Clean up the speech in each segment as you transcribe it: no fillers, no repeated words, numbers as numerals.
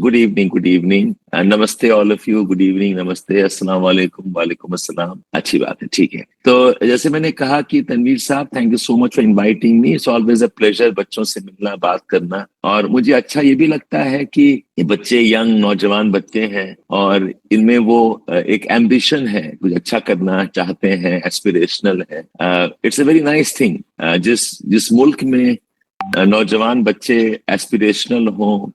Good evening, good evening, नमस्ते all of you, good evening, नमस्ते, अस्सलाम वालेकुम, वालेकुम अस्सलाम। अच्छी बात है, ठीक है। तो जैसे मैंने कहा कि तनवीर साहब, thank you so much for inviting me. It's always a pleasure बच्चों से मिलना, बात करना। और मुझे अच्छा ये भी लगता है कि ये बच्चे यंग नौजवान बच्चे हैं और इनमें वो एक एम्बिशन है, कुछ अच्छा करना चाहते हैं, एस्पिरेशनल है। It's a very nice thing. जिस मुल्क में नौजवान बच्चे एस्पिरेशनल हों,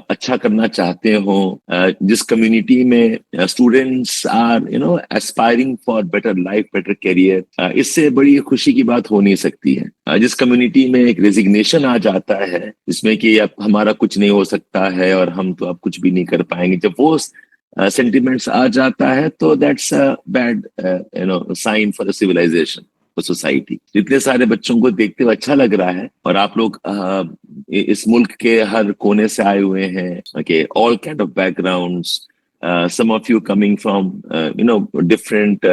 अच्छा करना चाहते हों, जिस कम्युनिटी में students are aspiring for better life, better career, इससे बड़ी खुशी की बात हो नहीं सकती है। जिस कम्युनिटी में एक रेजिग्नेशन आ जाता है, जिसमें कि अब हमारा कुछ नहीं हो सकता है और हम तो अब कुछ भी नहीं कर पाएंगे, जब वो सेंटिमेंट्स आ जाता है तो that's a bad sign for civilization, society. इतने सारे बच्चों को देखते हुए अच्छा लग रहा है। और आप लोग इस मुल्क के हर कोने से आए हुए हैं, okay, all kind of backgrounds, some of you coming from different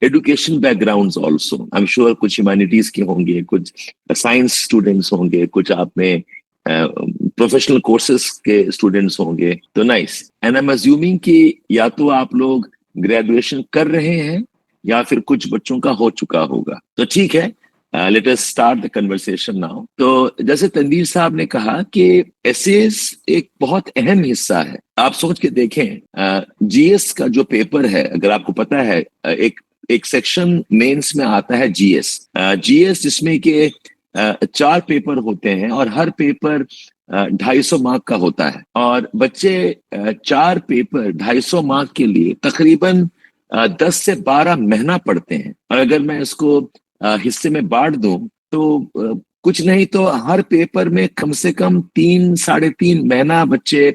education backgrounds also. I am sure कुछ ह्यूमैनिटीज के होंगे, कुछ साइंस स्टूडेंट्स होंगे, कुछ आप में प्रोफेशनल कोर्सेज के स्टूडेंट्स होंगे। तो nice. And I am assuming कि या तो आप लोग ग्रेजुएशन कर रहे हैं या फिर कुछ बच्चों का हो चुका होगा। तो ठीक है, let us start the conversation now. तो जैसे तनवीर साहब ने कहा कि एसेस एक बहुत अहम हिस्सा है। आप सोच के देखें, जीएस का जो पेपर है, अगर आपको पता है, एक एक सेक्शन मेंस में आता है जीएस। जीएस जिसमें कि 4 पेपर होते हैं और हर पेपर 250 मार्क का होता है। और बच्चे 4 पेपर 250 मार्क के लिए तकरीबन 10 से 12 महीना पढ़ते हैं। और अगर मैं इसको हिस्से में बांट दूं तो कुछ नहीं तो हर पेपर में कम से कम 3-3.5 महीना बच्चे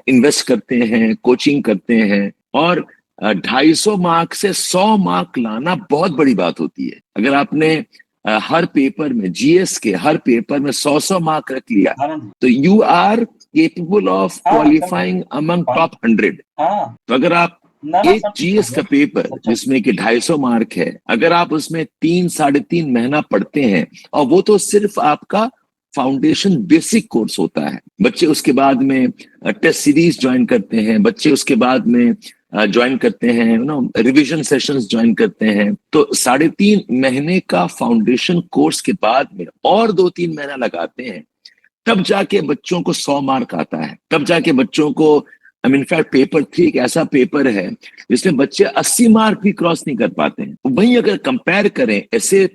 इन्वेस्ट करते हैं, कोचिंग करते हैं। और 250 मार्क से 100 मार्क लाना बहुत बड़ी बात होती है। अगर आपने हर पेपर में, जीएस के हर पेपर में 100 मार्क रख लिया तो you are capable of qualifying among top 100। तो अगर आप एक जीएस का पेपर जिसमें कि 250 मार्क है, अगर आप उसमें 3-3.5 महीना पढ़ते हैं, और वो तो सिर्फ आपका फाउंडेशन बेसिक कोर्स होता है। बच्चे उसके बाद में टेस्ट सीरीज ज्वाइन करते हैं, बच्चे उसके बाद में ज्वाइन करते हैं, रिवीजन सेशंस ज्वाइन करते हैं। तो 3.5 महीने का फाउंडेशन कोर्स के बाद में और 2-3 महीना लगाते हैं, तब जाके बच्चों को 100 मार्क आता है। तब जाके बच्चों को, इनफैक्ट पेपर 3 एक ऐसा पेपर है जिसमें बच्चे 80 मार्क भी क्रॉस नहीं कर पाते हैं। वहीं अगर कंपेयर करें ऐसे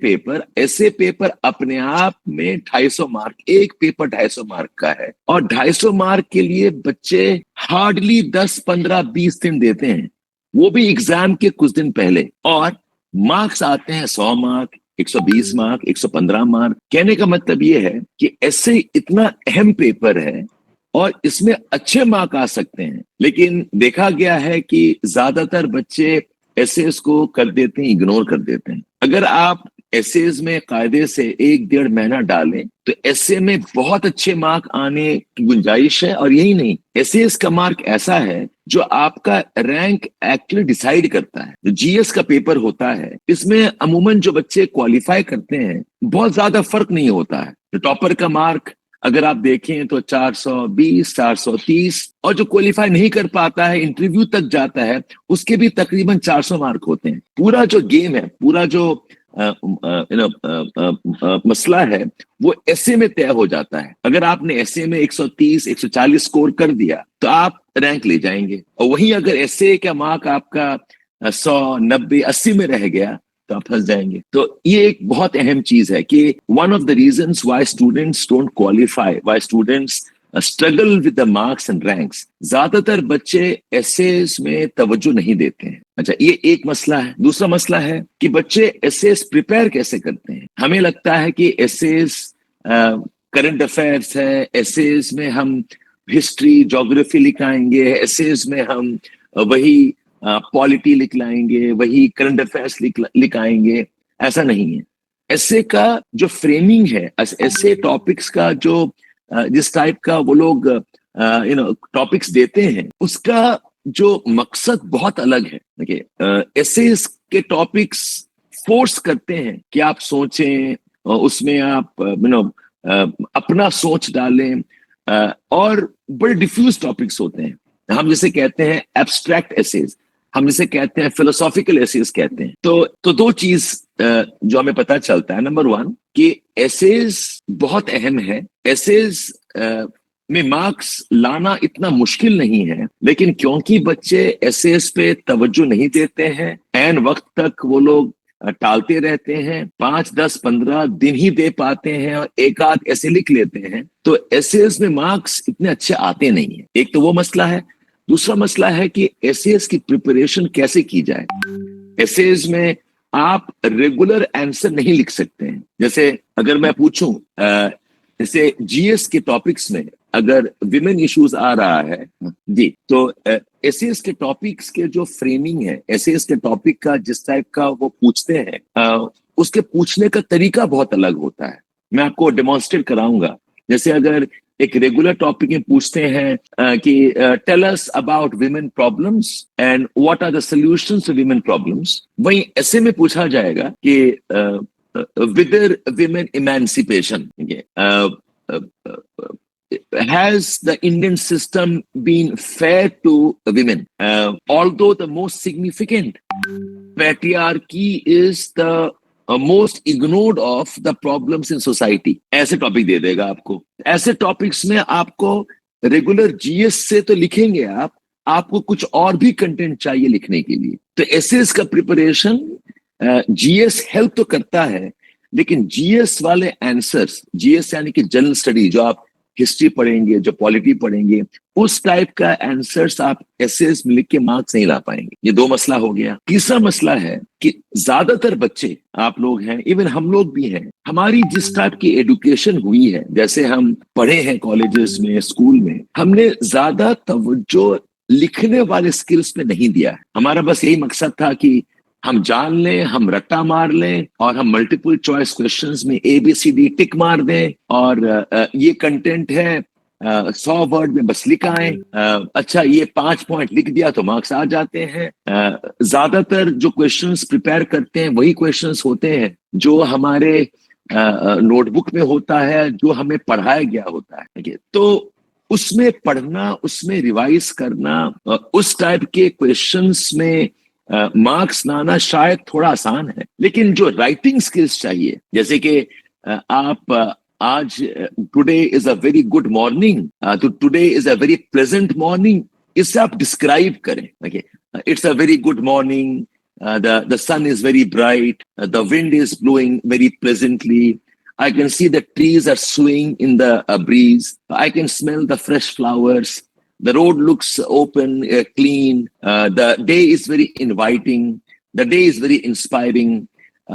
पेपर अपने आप में 250 मार्क, एक पेपर 250 मार्क का है। और 250 मार्क के लिए बच्चे हार्डली 10-15-20 दिन देते हैं, वो भी एग्जाम के कुछ दिन पहले। और मार्क्स आते हैं 100 मार्क, 120 मार्क, 115 मार्क। कहने का मतलब ये है कि ऐसे इतना अहम पेपर है और इसमें अच्छे मार्क आ सकते हैं। लेकिन देखा गया है कि ज्यादातर बच्चे एसेस को कर देते हैं, इग्नोर कर देते हैं। अगर आप एसेस में कायदे से 1-1.5 महीना डालें तो एसे में बहुत अच्छे मार्क आने की गुंजाइश है। और यही नहीं, एसेस का मार्क ऐसा है जो आपका रैंक एक्चुअली डिसाइड करता है। जो जीएस का पेपर होता है, इसमें अमूमन जो बच्चे क्वालिफाई करते हैं, बहुत ज्यादा फर्क नहीं होता है। तो टॉपर का मार्क अगर आप देखें तो 420, 430, और जो क्वालिफाई नहीं कर पाता है, इंटरव्यू तक जाता है, उसके भी तकरीबन 400 मार्क होते हैं। पूरा जो गेम है, पूरा जो मसला है, वो ऐसे में तय हो जाता है। अगर आपने ऐसे में 130, 140 स्कोर कर दिया तो आप रैंक ले जाएंगे। और वहीं अगर ऐसे का मार्क आपका 100, 90, 80 में रह गया तो आप फंस जाएंगे। तो ये एक बहुत अहम चीज है कि one of the reasons why students don't qualify, why students struggle with the marks and ranks, ज्यादातर बच्चे एसेस में तवज्जो नहीं देते हैं। अच्छा, ये एक मसला है। दूसरा मसला है कि बच्चे एसेस प्रिपेयर कैसे करते हैं। हमें लगता है कि एसेस करंट अफेयर्स है, एसेस में हम हिस्ट्री, ज्योग्राफी लिखाएंगे, एसेस में हम वही पॉलिटी लिख लाएंगे, वही करंट अफेयर्स लिखाएंगे। ऐसा नहीं है। ऐसे का जो फ्रेमिंग है, ऐसे टॉपिक्स का जो जिस टाइप का वो लोग टॉपिक्स देते हैं, उसका जो मकसद बहुत अलग है। देखिए, ऐसे के टॉपिक्स फोर्स करते हैं कि आप सोचें, उसमें आप अपना सोच डालें, और बड़े डिफ्यूज टॉपिक्स होते हैं। हम जिसे कहते हैं एब्स्ट्रैक्ट एसेज, हम जिसे कहते हैं फिलोसॉफिकल एसेज कहते हैं। तो दो चीज जो हमें पता चलता है, नंबर वन कि एसेज बहुत अहम है। एसेज में मार्क्स लाना इतना मुश्किल नहीं है, लेकिन क्योंकि बच्चे एसेज पे तवज्जो नहीं देते हैं, ऐन वक्त तक वो लोग टालते रहते हैं, 5, 10, 15 दिन ही दे पाते हैं और एक आध ऐसे लिख लेते हैं, तो एसेज में मार्क्स इतने अच्छे आते नहीं है। एक तो वो मसला है। दूसरा मसला है कि एसेज की प्रिपरेशन कैसे की जाए। एसेज में आप रेगुलर आंसर नहीं लिख सकते हैं। जैसे अगर मैं पूछूं, जैसे जीएस के टॉपिक्स में अगर विमेन इश्यूज आ रहा है जी, तो एसेज के टॉपिक्स के जो फ्रेमिंग है, एसेज के टॉपिक का जिस टाइप का वो पूछते हैं, उसके पूछने का तरीका बहुत अलग होता है। मैं आपको डेमोन्स्ट्रेट कराऊंगा। जैसे अगर एक रेगुलर टॉपिक में पूछते हैं कि tell us about women problems and what are the solutions to women problems, वहीं ऐसे में पूछा जाएगा कि whether women emancipation has the Indian system been fair to women, although the most significant patriarchy is the most ignored of the problems in society। ऐसे topic दे देगा आपको। ऐसे टॉपिक्स में आपको रेगुलर जीएस से तो लिखेंगे आपको कुछ और भी कंटेंट चाहिए लिखने के लिए। तो एसेज का प्रिपरेशन जीएस हेल्प तो करता है, लेकिन जीएस वाले आंसर्स, जीएस यानी कि जनरल स्टडी, जो आप हिस्ट्री पढ़ेंगे, जो पॉलिटी पढ़ेंगे, उस टाइप का आंसर्स आप एसेज में लिख के मार्क्स नहीं ला पाएंगे। ये दो मसला हो गया। तीसरा मसला है कि ज्यादातर बच्चे, आप लोग हैं, इवन हम लोग भी हैं, हमारी जिस टाइप की एजुकेशन हुई है, जैसे हम पढ़े हैं कॉलेजेस में, स्कूल में, हमने ज्यादा तवज्जो लिखने वाले स्किल्स पे नहीं दिया है। हमारा बस यही मकसद था कि हम जान लें, हम रट्टा मार लें और हम मल्टीपल चॉइस क्वेश्चंस में ABCD टिक मार दें और ये कंटेंट है, 100 वर्ड में बस लिख आए, अच्छा ये 5 पॉइंट लिख दिया तो मार्क्स आ जाते हैं। ज्यादातर जो क्वेश्चंस प्रिपेयर करते हैं वही क्वेश्चंस होते हैं जो हमारे नोटबुक में होता है, जो हमें पढ़ाया गया होता है। तो उसमें पढ़ना, उसमें रिवाइज करना, उस टाइप के क्वेश्चंस में मार्क्स लाना शायद थोड़ा आसान है। लेकिन जो राइटिंग स्किल्स चाहिए, जैसे कि आप आज today is a very good morning, तो today is a very pleasant morning, इससे आप डिस्क्राइब करें। It's a very good morning, the sun is very bright, the wind is blowing very pleasantly, I can see the trees are swaying in the breeze, I can smell the fresh flowers, the road looks open, clean, the day is very inviting, the day is very inspiring.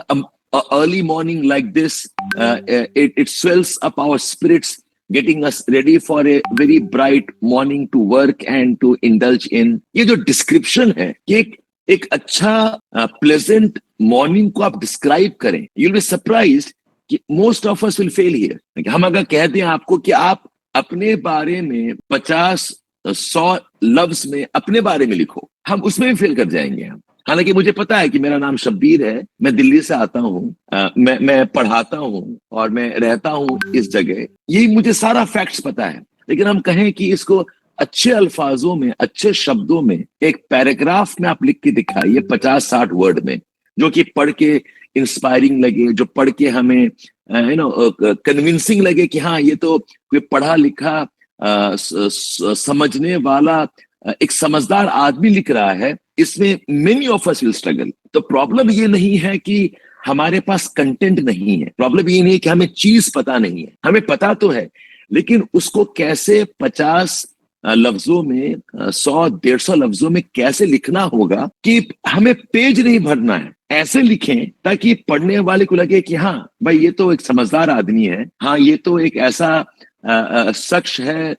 A early morning like this, it swells up our spirits, getting us ready for a very bright morning to work and to indulge in। ये जो description है कि एक अच्छा pleasant morning को आप describe करें, you will be surprised कि most of us will fail here. हम अगर कहते हैं आपको कि आप अपने बारे में 50-100 लफ्ज में अपने बारे में लिखो, हम उसमें भी फेल कर जाएंगे। हम, हालांकि मुझे पता है कि मेरा नाम शब्बीर है, मैं दिल्ली से आता हूँ, मैं पढ़ाता हूँ और मैं रहता हूँ इस जगह, यही मुझे सारा फैक्ट्स पता है। लेकिन हम कहें कि इसको अच्छे अल्फाजों में, अच्छे शब्दों में, एक पैराग्राफ में आप लिख के दिखाइए 50-60 वर्ड में, जो कि पढ़ के इंस्पायरिंग लगे, जो पढ़ के हमें कन्विंसिंग लगे कि हाँ ये तो कोई पढ़ा लिखा समझने वाला एक समझदार आदमी लिख रहा है, इसमें many of us will struggle. तो प्रॉब्लम ये नहीं है कि हमारे पास कंटेंट नहीं है, प्रॉब्लम ये नहीं है कि हमें चीज पता नहीं है, हमें पता तो है, लेकिन उसको कैसे 50 लफ्जों में, 100-150 लफ्जों में कैसे लिखना होगा कि हमें पेज नहीं भरना है, ऐसे लिखें ताकि पढ़ने वाले को लगे कि हाँ भाई ये तो एक समझदार आदमी है, हाँ ये तो एक ऐसा शख्स है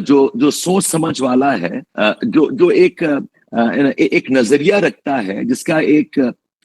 जो सोच समझ वाला है, जो एक नजरिया रखता है, जिसका एक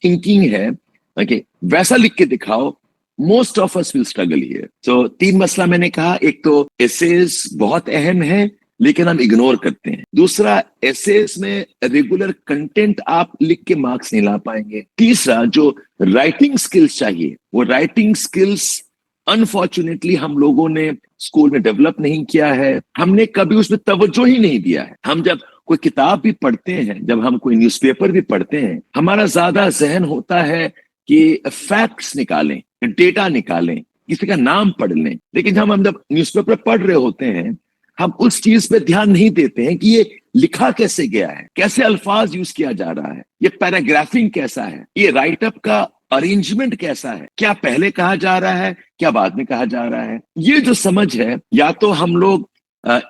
थिंकिंग है। ओके, वैसा लिख के दिखाओ। Most of us will struggle here. तो 3 मसला मैंने कहा, एक तो एसेज बहुत अहम है लेकिन हम इग्नोर करते हैं। दूसरा, एसेज में रेगुलर कंटेंट आप लिख के मार्क्स नहीं ला पाएंगे। तीसरा, जो राइटिंग स्किल्स चाहिए, वो राइटिंग स्किल्स अनफॉर्चुनेटली हम लोगों ने स्कूल में डेवलप नहीं किया है, हमने कभी उसमें तवज्जो ही नहीं दिया है। हम जब कोई किताब भी पढ़ते हैं, जब हम कोई न्यूज़पेपर भी पढ़ते हैं, हमारा ज्यादा जहन होता है कि फैक्ट्स निकालें, डेटा निकालें, किसी का नाम पढ़ लें। लेकिन हम जब न्यूज़पेपर पढ़ रहे होते हैं, हम उस चीज पे ध्यान नहीं देते हैं कि ये लिखा कैसे गया है, कैसे अल्फाज यूज किया जा रहा है, ये पैराग्राफिंग कैसा है, ये राइटअप का अरेंजमेंट कैसा है, क्या पहले कहा जा रहा है, क्या बाद में कहा जा रहा है। ये जो समझ है, या तो हम लोग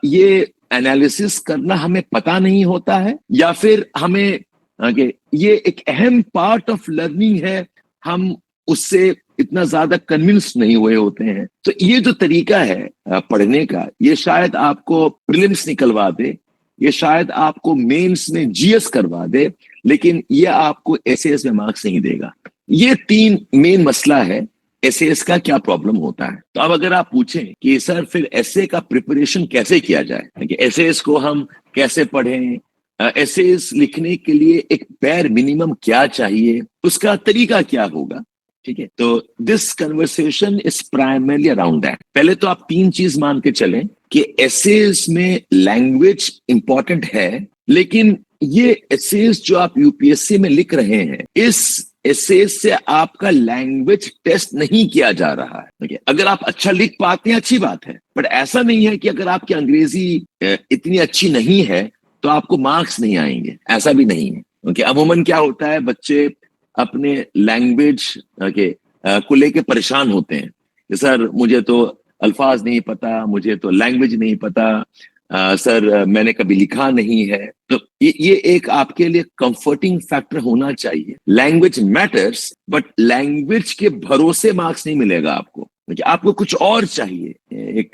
ये एनालिसिस करना हमें पता नहीं होता है, या फिर हमें ये एक अहम पार्ट ऑफ लर्निंग है, हम उससे इतना ज्यादा कन्विंस नहीं हुए होते हैं। तो ये जो तरीका है पढ़ने का, ये शायद आपको प्रीलिम्स निकलवा दे, ये शायद आपको मेंस में जीएस करवा दे, लेकिन ये आपको एसएएस में मार्क्स नहीं देगा। ये 3 मेन मसला है एसएएस का, क्या प्रॉब्लम होता है। तो अब अगर आप पूछें कि सर फिर एसए का प्रिपरेशन कैसे किया जाए, एसएएस को हम कैसे पढ़ें, एसएएस लिखने के लिए एक बेयर मिनिमम क्या चाहिए, उसका तरीका क्या होगा, ठीक है। तो this conversation is primarily around that. पहले तो आप 3 चीज मान के चलें कि एसेज में लैंग्वेज इंपॉर्टेंट है, लेकिन ये एसेज जो आप यूपीएससी में लिख रहे हैं, इस एसेज से आपका लैंग्वेज टेस्ट नहीं किया जा रहा है। okay? अगर आप अच्छा लिख पाते हैं अच्छी बात है, बट ऐसा नहीं है कि अगर आपकी अंग्रेजी इतनी अच्छी नहीं है तो आपको मार्क्स नहीं आएंगे, ऐसा भी नहीं है। okay? अमूमन क्या होता है, बच्चे अपने लैंग्वेज को लेके परेशान होते हैं कि सर मुझे तो अल्फाज नहीं पता, मुझे तो लैंग्वेज नहीं पता, सर मैंने कभी लिखा नहीं है। तो ये एक आपके लिए कंफर्टिंग फैक्टर होना चाहिए। लैंग्वेज मैटर्स, बट लैंग्वेज के भरोसे मार्क्स नहीं मिलेगा आपको। आपको कुछ और चाहिए,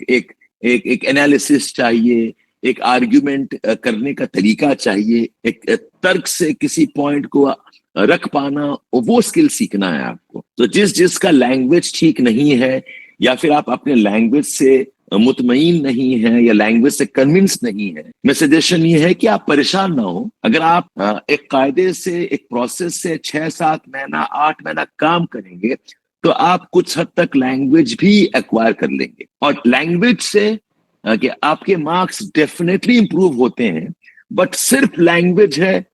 एक एनालिसिस चाहिए, एक आर्ग्यूमेंट करने का तरीका चाहिए, एक तर्क से किसी पॉइंट को रख पाना, वो स्किल सीखना है आपको। तो जिसका लैंग्वेज ठीक नहीं है, या फिर आप अपने लैंग्वेज से मुतमईन नहीं है, या लैंग्वेज से कन्विंस नहीं है, मेरा सजेशन ये है कि आप परेशान ना हो। अगर आप एक कायदे से, एक प्रोसेस से 6-7 महीना 8 महीना काम करेंगे, तो आप कुछ हद तक लैंग्वेज भी एक्वायर कर लेंगे। और लैंग्वेज से कि आपके मार्क्स डेफिनेटली इंप्रूव होते हैं, बट सिर्फ लैंग्वेज है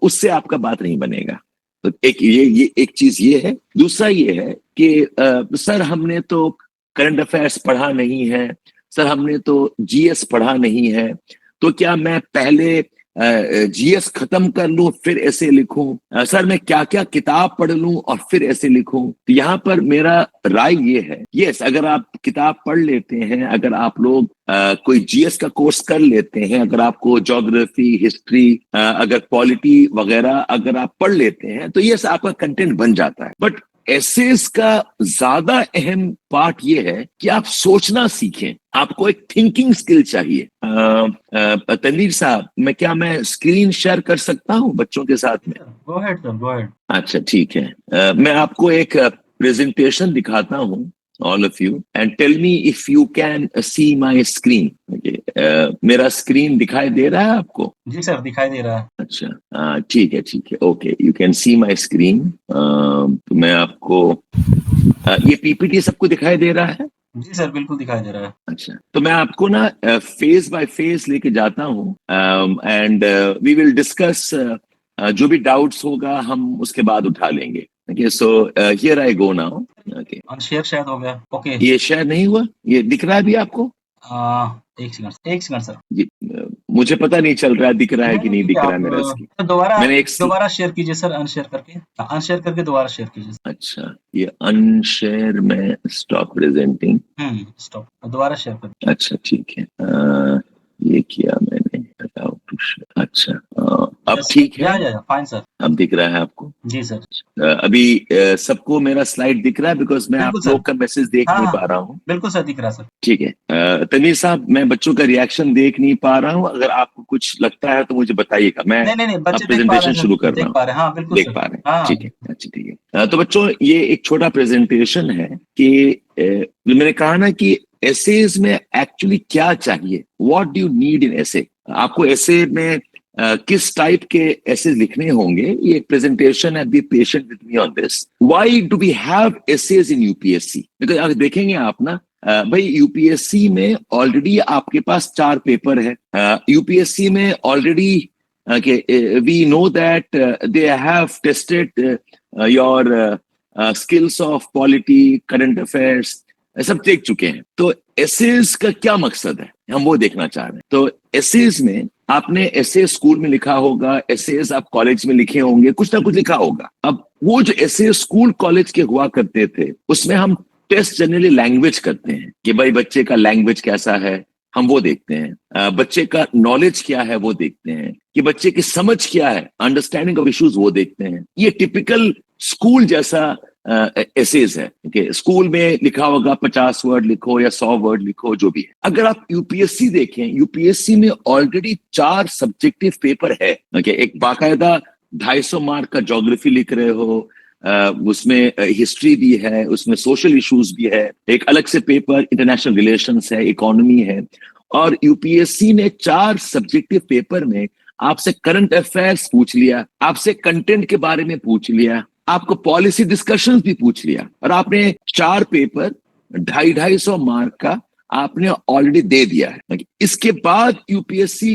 उससे आपका बात नहीं बनेगा। तो एक ये एक चीज ये है। दूसरा ये है कि सर हमने तो करंट अफेयर्स पढ़ा नहीं है, सर हमने तो जीएस पढ़ा नहीं है, तो क्या मैं पहले जीएस खत्म कर लूं फिर ऐसे लिखूं, सर मैं क्या क्या किताब पढ़ लूं और फिर ऐसे लिखूं। तो यहाँ पर मेरा राय ये है, यस अगर आप किताब पढ़ लेते हैं, अगर आप लोग कोई जीएस का कोर्स कर लेते हैं, अगर आपको ज्योग्राफी, हिस्ट्री, अगर पॉलिटी वगैरह अगर आप पढ़ लेते हैं, तो यस आपका कंटेंट बन जाता है। बट एसेस का ज्यादा अहम पार्ट ये है कि आप सोचना सीखें, आपको एक थिंकिंग स्किल चाहिए। तनवीर साहब, मैं स्क्रीन शेयर कर सकता हूं बच्चों के साथ में? Go ahead sir, go ahead. अच्छा ठीक है। मैं आपको एक प्रेजेंटेशन दिखाता हूं, all of you, and tell me if you can see my screen. Okay. मेरा स्क्रीन दिखाई दे रहा है आपको? जी सर, दिखाई दे रहा है। अच्छा ठीक है, okay, you can see my screen. तो मैं आपको ये पीपीटी सबको दिखाई दे रहा है? जी सर, बिल्कुल दिखाई दे रहा है। अच्छा, तो मैं आपको ना फेज बाय फेज लेके जाता हूँ, एंड वी विल डिस्कस, जो भी डाउट्स होगा हम उसके बाद उठा लेंगे। Okay, so here I go now. Okay, unshare शायद हो गया। ओके, ये शेयर नहीं हुआ, ये दिख रहा है अभी आपको? एक सेकंड सर। जी, मुझे पता नहीं चल रहा है दिख रहा है कि नहीं दिख रहा है मेरा स्क्रीन। दोबारा शेयर कीजिए सर, अनशेयर करके दोबारा शेयर कीजिए। अच्छा, ये अनशेयर में स्टॉप प्रेजेंटिंग, स्टॉप, दोबारा शेयर कर। अच्छा ठीक है, ये किया मैंने। अच्छा, अब ठीक है? फाइन सर, अब दिख रहा है आपको? जी सर। अभी सबको मेरा स्लाइड दिख रहा है? बिकॉज मैं आप लोग का मैसेज देख नहीं पा रहा हूँ। बिल्कुल सर, दिख रहा है सर। ठीक है, तनवीर साहब, मैं बच्चों का रिएक्शन देख नहीं पा रहा हूँ, अगर आपको कुछ लगता है तो मुझे बताइएगा। मैं नहीं, बच्चे प्रेजेंटेशन शुरू कर रहा हूँ। हाँ, बिल्कुल देख पा रहे हैं, ठीक है, अच्छा ठीक है। तो बच्चों, ये एक छोटा प्रेजेंटेशन है कि मैंने कहा ना कि एसेज में एक्चुअली क्या चाहिए, what do you need in essay. आपको एसे में किस टाइप के एसेज लिखने होंगे, ये एक प्रेजेंटेशन है, be patient with me on this. Why do we have essays in UPSC? Because अगर देखेंगे आप ना, भाई यूपीएससी में ऑलरेडी आपके पास 4 पेपर है। यूपीएससी में already we know that they have tested your skills of polity, current affairs, सब देख चुके हैं। तो एसेज का क्या मकसद है, हम वो देखना चाह रहे हैं। तो एसेज में आपने एसे स्कूल में लिखा होगा, एसेज आप कॉलेज में लिखे होंगे, कुछ ना कुछ लिखा होगा। अब वो जो एसे स्कूल कॉलेज के हुआ करते थे, उसमें हम टेस्ट जनरली लैंग्वेज करते हैं कि भाई बच्चे का लैंग्वेज कैसा है, हम वो देखते हैं। बच्चे का नॉलेज क्या है वो देखते हैं, कि बच्चे की समझ क्या है, अंडरस्टैंडिंग ऑफ इश्यूज वो देखते हैं। ये टिपिकल स्कूल जैसा एसेज है कि स्कूल में लिखा होगा 50 वर्ड लिखो या 100 वर्ड लिखो, जो भी है। अगर आप यूपीएससी देखें, यूपीएससी में ऑलरेडी 4 सब्जेक्टिव पेपर है। एक बाकायदा 250 मार्क का ज्योग्राफी लिख रहे हो, उसमें हिस्ट्री भी है, उसमें सोशल इश्यूज भी है, एक अलग से पेपर इंटरनेशनल रिलेशंस है, इकोनॉमी है। और यूपीएससी ने 4 सब्जेक्टिव पेपर में आपसे करंट अफेयर्स पूछ लिया, आपसे कंटेंट के बारे में पूछ लिया, आपको पॉलिसी डिस्कशंस भी पूछ लिया, और आपने 4 पेपर 250 मार्क का आपने ऑलरेडी दे दिया है। इसके बाद यूपीएससी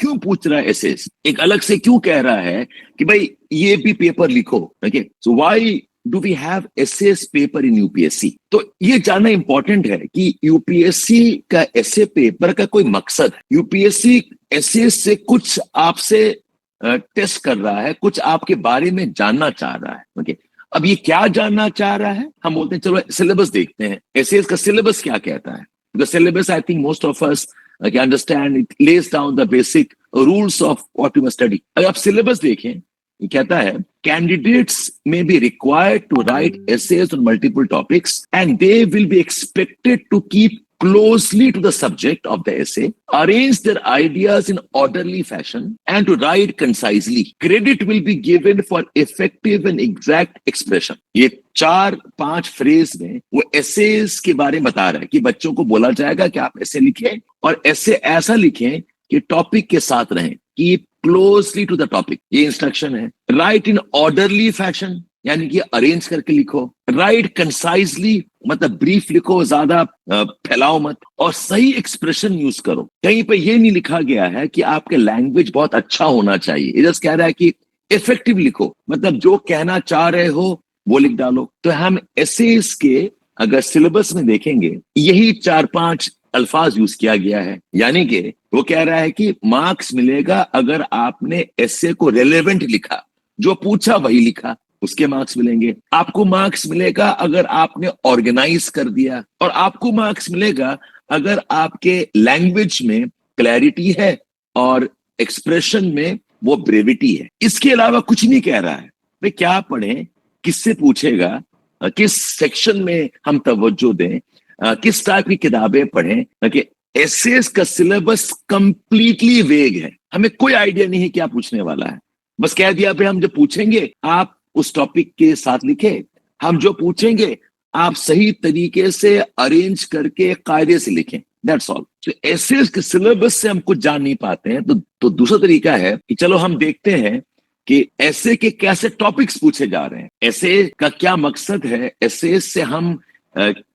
क्यों पूछ रहा है एसेस, एक अलग से क्यों कह रहा है कि भाई ये भी पेपर लिखो? So why do we have essays paper in UPSC? तो ये जानना इंपॉर्टेंट है कि यूपीएससी का एसे पेपर का कोई मकसद है। यूपीएससी एसेस से कुछ आपसे टेस्ट कर रहा है, कुछ आपके बारे में जानना चाह रहा है। अब ये क्या जानना चाह रहा है, हम बोलते हैं चलो सिलेबस देखते हैं, एसेस का सिलेबस क्या कहता है। Because syllabus, I think most of us can understand, it lays down the basic rules of what you must study. अगर आप सिलेबस देखें, ये कहता है candidates may be required to write essays on multiple topics and they will be expected to keep closely to the subject of the essay, arrange their ideas in orderly fashion and to write concisely. Credit will be given for effective and exact expression. ये 4-5 phrase में वो essays के बारे में बता रहा है कि बच्चों को बोला जाएगा कि आप ऐसे लिखें, और ऐसे ऐसा लिखें कि टॉपिक के साथ रहें, keep closely to the topic, ये इंस्ट्रक्शन है। राइट इन ऑर्डरली फैशन, यानी कि अरेंज करके लिखो। राइट कंसाइजली, मतलब ब्रीफ लिखो, ज्यादा फैलाओ मत, और सही एक्सप्रेशन यूज करो। कहीं पे ये नहीं लिखा गया है कि आपके लैंग्वेज बहुत अच्छा होना चाहिए, ये जस्ट कह रहा है कि इफेक्टिव लिखो, मतलब जो कहना चाह रहे हो वो लिख डालो। तो हम एसेस के अगर सिलेबस में देखेंगे, यही 4-5 अल्फाज यूज किया गया है। यानी कि वो कह रहा है कि मार्क्स मिलेगा अगर आपने एसे को रेलेवेंट लिखा, जो पूछा वही लिखा, उसके मार्क्स मिलेंगे। आपको मार्क्स मिलेगा अगर आपने ऑर्गेनाइज कर दिया, और आपको मार्क्स मिलेगा अगर आपके लैंग्वेज में क्लैरिटी है और एक्सप्रेशन में वो ब्रेविटी है। इसके अलावा कुछ नहीं कह रहा है। वे क्या पढ़ें, किससे पूछेगा, किस सेक्शन में हम तवज्जो दें, किस टाइप की किताबें पढ़ें। कि एसेस का सिलेबस कंप्लीटली वेग है, हमें कोई आइडिया नहीं है क्या पूछने वाला है। बस कह दिया भाई हम जो पूछेंगे आप उस टॉपिक के साथ लिखे, हम जो पूछेंगे आप सही तरीके से अरेंज करके कायदे से लिखें, दैट्स ऑल। तो एसेस के सिलेबस से हम कुछ जान नहीं पाते हैं। तो दूसरा तरीका है कि चलो हम देखते हैं कि ऐसे के कैसे टॉपिक्स पूछे जा रहे हैं, ऐसे का क्या मकसद है, ऐसे से हम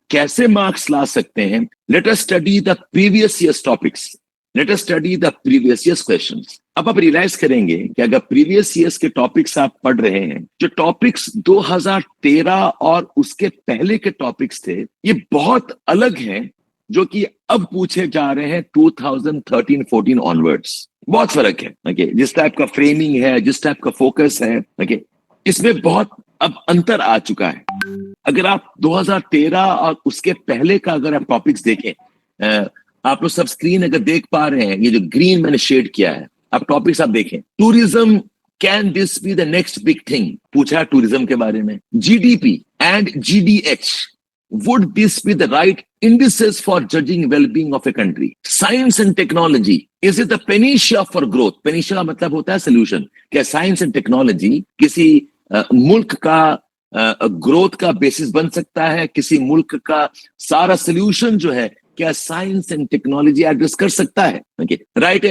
कैसे मार्क्स ला सकते हैं। Let us study the previous years topics, let us study the previous years questions. अब आप रियलाइज करेंगे कि अगर प्रीवियस ईयर्स के टॉपिक्स आप पढ़ रहे हैं, जो टॉपिक्स 2013 और उसके पहले के टॉपिक्स थे, ये बहुत अलग हैं जो कि अब पूछे जा रहे हैं 2013-14 ऑनवर्ड्स। बहुत फर्क है। जिस टाइप का फ्रेमिंग है, जिस टाइप का फोकस है, इसमें बहुत अब अंतर आ चुका है। अगर आप 2013 और उसके पहले का अगर आप टॉपिक्स देखें, आप लोग सब स्क्रीन अगर देख पा रहे हैं, ये जो ग्रीन मैंने शेड किया है, आप टॉपिक्स आप देखें। Tourism, can this be the next big thing, पूछा टूरिज्म के बारे में। GDP and जीडीएच, would this be the right indices for judging well-being of a country? Science and technology, is it the panacea for growth? Panacea मतलब होता है solution। क्या science and technology किसी मुल्क का ग्रोथ का बेसिस बन सकता है? किसी मुल्क का सारा सोल्यूशन जो है, क्या साइंस एंड टेक्नोलॉजी एड्रेस कर सकता है? Right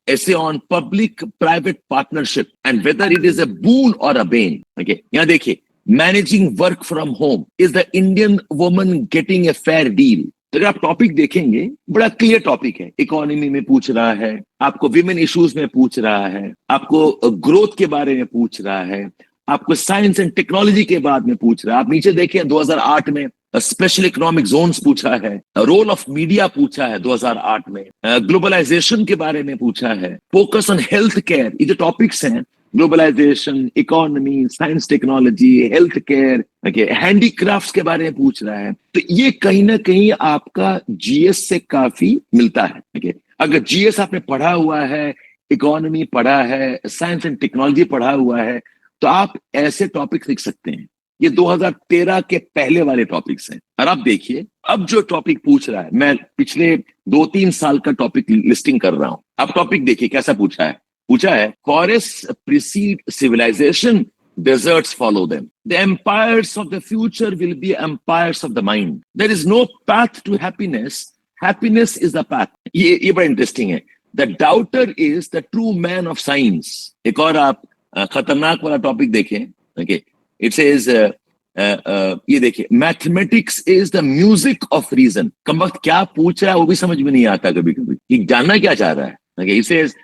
essay on public-private partnership and whether it is a boon or a bane. Okay, यहाँ देखिए, managing work from home, is the Indian woman getting a fair deal? तो अगर आप topic देखेंगे, बड़ा क्लियर टॉपिक है। इकोनॉमी में पूछ रहा है, आपको विमेन इश्यूज में पूछ रहा है, आपको ग्रोथ के बारे में पूछ रहा है, आपको साइंस एंड टेक्नोलॉजी के बाद में पूछ रहा है। आप नीचे देखिए 2008 में स्पेशल इकोनॉमिक जोन्स पूछा है, रोल ऑफ मीडिया पूछा है 2008 में, ग्लोबलाइजेशन के बारे में पूछा है, फोकस ऑन हेल्थ केयर। ये जो टॉपिक्स हैं, globalization, economy, science technology, health care, handicrafts के बारे में पूछ रहा है। तो ये कहीं ना कहीं आपका जीएस से काफी मिलता है। अगर जीएस आपने पढ़ा हुआ है, इकोनॉमी पढ़ा है, साइंस एंड टेक्नोलॉजी पढ़ा हुआ है, तो आप ऐसे टॉपिक लिख सकते हैं। ये 2013 के पहले वाले टॉपिक्स हैं। और अब देखिए, अब जो टॉपिक पूछ रहा है, मैं पिछले 2-3 साल का टॉपिक लिस्टिंग कर रहा हूं। अब टॉपिक देखिए कैसा पूछा है। पूछा है, forest precede civilization, deserts follow them. The empires of the future will be empires of the mind. There is no path to happiness. Happiness is the path. ये बड़ा इंटरेस्टिंग है। The doubter is the true man of science. एक और आप खतरनाक वाला topic देखें। Okay, it says ये देखिए, mathematics is the music of reason. कम वक्त क्या पूछ रहा है वो भी समझ में नहीं आता कभी कभी, ये जानना क्या चाह रहा है। Okay, it says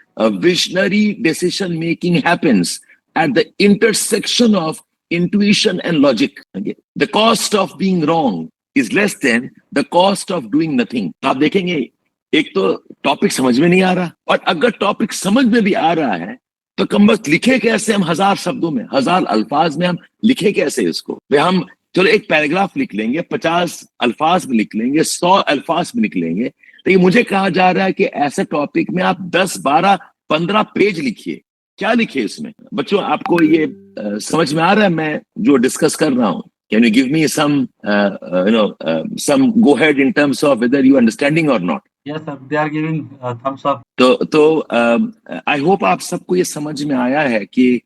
visionary decision making happens at the intersection of intuition and logic. Okay, the cost of being wrong is less than the cost of doing nothing. आप देखेंगे, एक तो टॉपिक समझ में नहीं आ रहा, और अगर टॉपिक समझ में भी आ रहा है तो कम वक्त लिखे कैसे हम 1000 शब्दों में, 1000 अल्फाज में हम लिखे कैसे इसको। हम चलो एक पैराग्राफ लिख लेंगे, 50 अल्फाज में लिख लेंगे, 100 अल्फाज में लिख लेंगे। तो ये मुझे कहा जा रहा है कि ऐसे टॉपिक में आप 10, 12, 15 पेज लिखिए। क्या लिखे इसमें? बच्चों, आपको ये समझ में आ रहा है मैं जो डिस्कस कर रहा हूँ? Can you give me some go ahead in terms of whether you understanding or not? Yes, sir. They are giving thumbs up. तो आई होप आप सबको ये समझ में आया है कि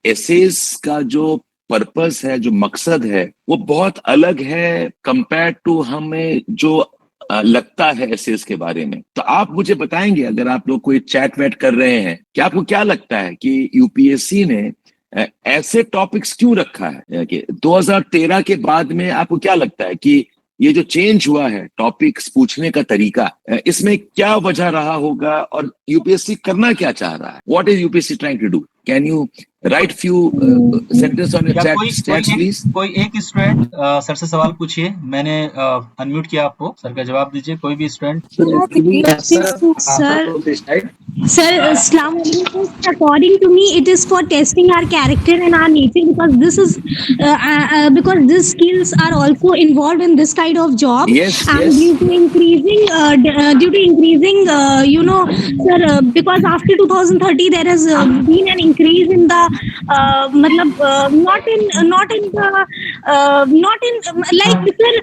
एसेज का जो पर्पस है, जो मकसद है, वो बहुत अलग है कंपेयर टू हमें जो लगता है एसेज के बारे में। तो आप मुझे बताएंगे, अगर आप लोग कोई चैट वैट कर रहे हैं, कि आपको क्या लगता है कि यूपीएससी ने ऐसे टॉपिक्स क्यों रखा है? 2013 के बाद में आपको क्या लगता है कि ये जो चेंज हुआ है टॉपिक्स पूछने का तरीका, इसमें क्या वजह रहा होगा और यूपीएससी करना क्या चाह रहा है? What is UPSC trying to do? Can you write few sentence on your chat please? कोई एक स्टूडेंट सर से सवाल पूछिए। मैंने अनम्यूट किया आपको, सर का जवाब दीजिए। कोई भी student. Sir, Assalamu alaikum. According to me, it is for testing our character and our nature, because this is because these skills are also involved in this kind of job. Yes, and yes. due to increasing, sir, because after 2030 there has been an increase in the not in like sir,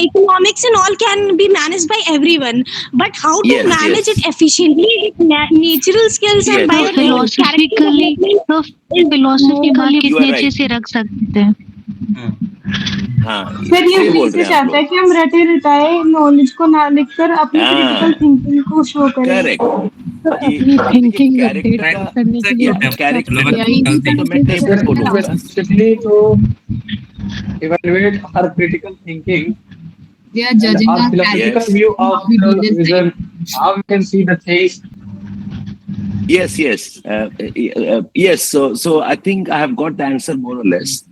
economics and all can be managed by everyone, but how to Yes, manage yes. it efficiently with natural skills Yes. and by philosophically किस You are nature right. से रख सकते हैं। हाँ, sir ये सही बोल से रहे हैं आप चाहता है लोग। कि हम रटे रटाए नॉलेज को ना लिखकर अपनी हाँ। क्रिटिकल थिंकिंग को शो करें। करेक्ट। अपनी थिंकिंग अपडेट करने के लिए to evaluate our critical thinking They are and judging our our philosophical character. view of We do the this vision, how we can see the things. Yes. Yes. So I think I have got the answer more or less.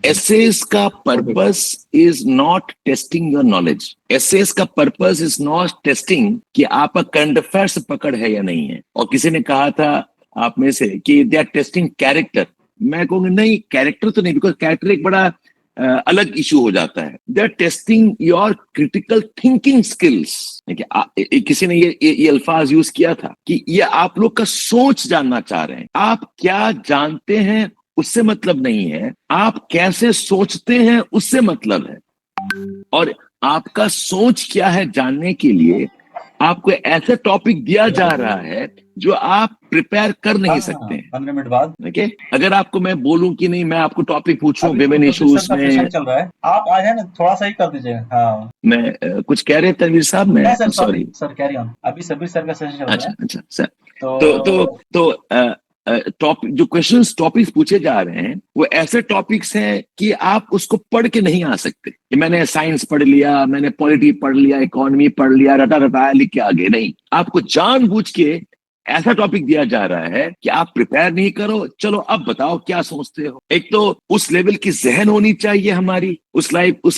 Essays का purpose is not testing your knowledge. Essays का purpose is not testing कि आपका current affairs पकड़ है या नहीं है। और किसी ने कहा था आप में से कि they are testing character. मैं कहूँगा नहीं, character तो नहीं, because character एक बड़ा अलग इशू हो जाता है। They are testing your critical thinking skills. किसी ने ये अल्फाज यूज किया था कि ये आप लोग का सोच जानना चाह रहे हैं। आप क्या जानते हैं उससे मतलब नहीं है, आप कैसे सोचते हैं उससे मतलब है। और आपका सोच क्या है जानने के लिए आपको ऐसा टॉपिक दिया जा रहा है जो आप प्रिपेयर कर नहीं सकते हैं। 15 मिनट बाद ओके, अगर आपको मैं बोलूं कि नहीं, मैं आपको टॉपिक पूछूं अभी विमेन प्रोफेसर इश्यूज का सेशन में, चल रहा है, आप आ जाए ना, थोड़ा सा ही कर दीजिए। हाँ मैं कुछ कह रहे थे तनवीर साहब, मैं नहीं sir, sorry. Sir carry on, अभी सबीर सर का सेशन चल रहा अच्छा है। अच्छा सर, तो तो टॉपिक जो क्वेश्चंस टॉपिक्स पूछे जा रहे हैं वो ऐसे टॉपिक्स हैं कि आप उसको पढ़ के नहीं आ सकते कि मैंने साइंस पढ़ लिया, मैंने पॉलिटी पढ़ लिया, इकोनॉमी पढ़ लिया, रटा रटाया लिख के आगे नहीं। आपको जानबूझ के ऐसा टॉपिक दिया जा रहा है कि आप प्रिपेयर नहीं करो, चलो अब बताओ क्या सोचते हो। एक तो उस लेवल की जहन होनी चाहिए हमारी, उस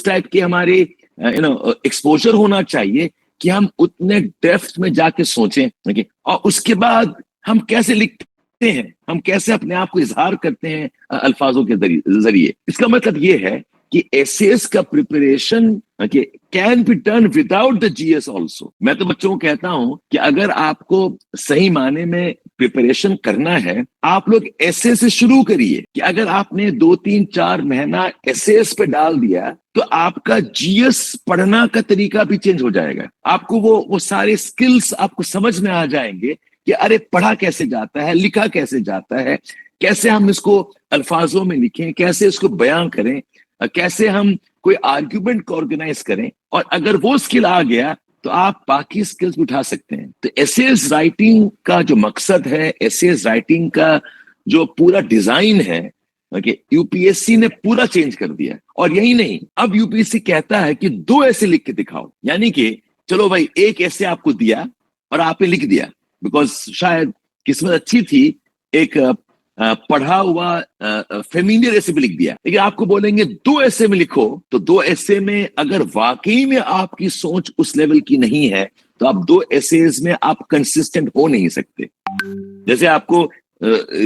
टाइप की हमारी एक्सपोजर होना चाहिए कि हम उतने डेप्थ में जाके सोचें। और उसके बाद हम कैसे लिखते हैं, हम कैसे अपने आप को इजहार करते हैं अल्फाजों के जरिए। इसका मतलब ये है कि एसेस का preparation can be done without the GS also. मैं तो बच्चों को कहता हूं कि अगर आपको सही माने में प्रिपरेशन करना है, आप लोग एसे से शुरू करिए कि अगर आपने 2-3-4 महीना एसेस पे डाल दिया तो आपका जीएस पढ़ना का तरीका भी चेंज हो जाएगा। आपको वो सारे स्किल्स आपको समझ में आ जाएंगे कि अरे पढ़ा कैसे जाता है, लिखा कैसे जाता है, कैसे हम इसको अल्फाजों में लिखें, कैसे इसको बयां करें, कैसे हम कोई आर्ग्यूमेंट को ऑर्गेनाइज करें। और अगर वो स्किल आ गया तो आप बाकी स्किल्स उठा सकते हैं। तो एसेज राइटिंग का जो मकसद है, एसेज राइटिंग का जो पूरा डिजाइन है, यूपीएससी ने पूरा चेंज कर दिया। और यही नहीं, अब यूपीएससी कहता है कि 2 ऐसे लिख के दिखाओ। यानी कि चलो भाई, एक ऐसे आपको दिया और आपने लिख दिया, बिकॉज शायद किस्मत अच्छी थी, एक पढ़ा हुआ फेमिलियर ऐसे में लिख दिया। लेकिन आपको बोलेंगे 2 ऐसे में लिखो, तो 2 ऐसे में अगर वाकई में आपकी सोच उस लेवल की नहीं है तो आप 2 ऐसेज में आप कंसिस्टेंट हो नहीं सकते। जैसे आपको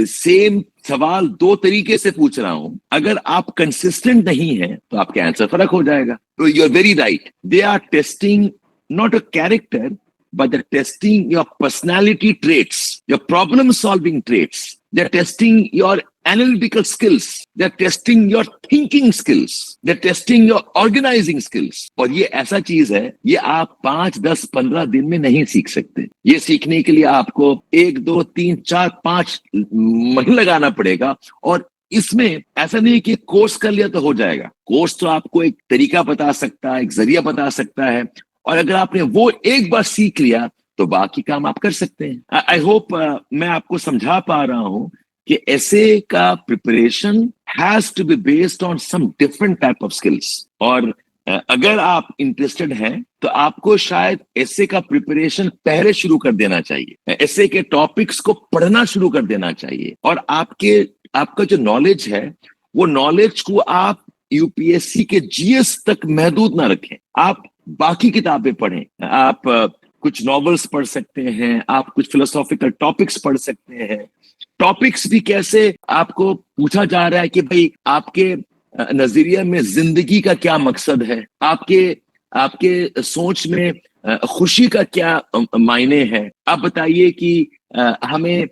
सेम सवाल 2 तरीके से पूछ रहा हूं, अगर आप कंसिस्टेंट नहीं है तो आपका आंसर फर्क हो जाएगा। तो you are very right, they are testing not a character but they're testing your personality traits, your problem solving traits. They're testing your analytical skills. They're testing your thinking skills. They're testing your organizing skills. और ये ऐसा चीज है, ये आप 5, 10, 15 दिन में नहीं सीख सकते। ये सीखने के लिए आपको 1, 2, 3, 4, 5 महीने लगाना पड़ेगा। और इसमें ऐसा नहीं है कि कोर्स कर लिया तो हो जाएगा। कोर्स तो आपको एक तरीका बता सकता है, एक जरिया बता सकता है, और अगर आपने वो एक बार सीख लिया तो बाकी काम आप कर सकते हैं। आई होप मैं आपको समझा पा रहा हूं कि ऐसे का preparation has to be based on some different type of skills. और अगर आप इंटरेस्टेड हैं तो आपको शायद ऐसे का प्रिपरेशन पहले शुरू कर देना चाहिए, ऐसे के टॉपिक्स को पढ़ना शुरू कर देना चाहिए। और आपका जो नॉलेज है, वो नॉलेज को आप यूपीएससी के जीएस तक महदूद ना रखें। आप बाकी किताबें पढ़ें, आप कुछ नॉवेल्स पढ़ सकते हैं, आप कुछ फिलोसॉफिकल टॉपिक्स पढ़ सकते हैं। टॉपिक्स भी कैसे आपको पूछा जा रहा है कि भाई आपके नजरिए में जिंदगी का क्या मकसद है, आपके सोच में खुशी का क्या मायने है। आप बताइए कि हमें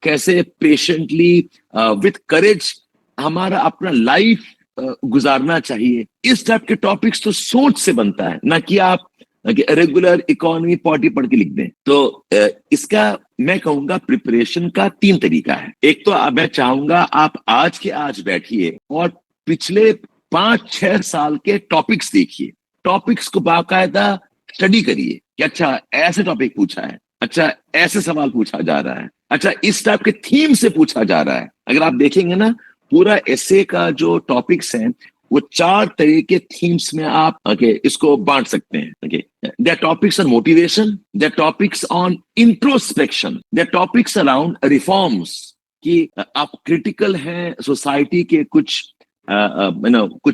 कैसे पेशेंटली विथ करेज हमारा अपना लाइफ गुजारना चाहिए। इस टाइप के टॉपिक्स तो सोच से बनता है, ना कि आप रेगुलर इकोनॉमी पॉलिटी पढ़ के लिख दें। तो इसका मैं कहूंगा प्रिपरेशन का 3 तरीका है। एक तो मैं चाहूंगा आप आज के आज बैठिए और पिछले 5-6 साल के टॉपिक्स देखिए, टॉपिक्स को बाकायदा स्टडी करिए कि अच्छा ऐसे टॉपिक पूछा है, अच्छा ऐसे सवाल पूछा जा रहा है, अच्छा इस टाइप के थीम से पूछा जा रहा है। अगर आप देखेंगे ना, पूरा एसे का जो टॉपिक्स हैं वो 4 तरह के थीम्स में आप इसको बांट सकते हैं। There topics on motivation, there topics on introspection, there topics around reforms, कि आप क्रिटिकल हैं सोसाइटी के कुछ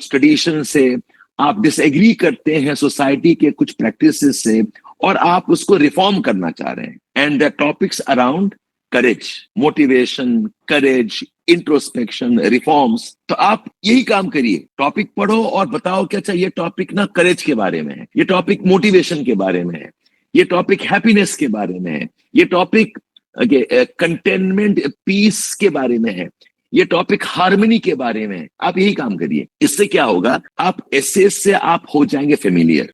ट्रेडिशन से, आप डिसएग्री करते हैं सोसाइटी के कुछ प्रैक्टिसेस से और आप उसको रिफॉर्म करना चाह रहे हैं। And there topics around courage, motivation, courage, introspection, reforms. तो आप यही काम करिए, टॉपिक पढ़ो और बताओ कि अच्छा ये टॉपिक ना करेज के बारे में है, ये टॉपिक मोटिवेशन के बारे में है, ये टॉपिक हैप्पीनेस के बारे में है, ये टॉपिक कंटेनमेंट पीस के बारे में है, ये टॉपिक हार्मनी के बारे में है। आप यही काम करिए। इससे क्या होगा, आप एसेस से आप हो जाएंगे फेमिलियर।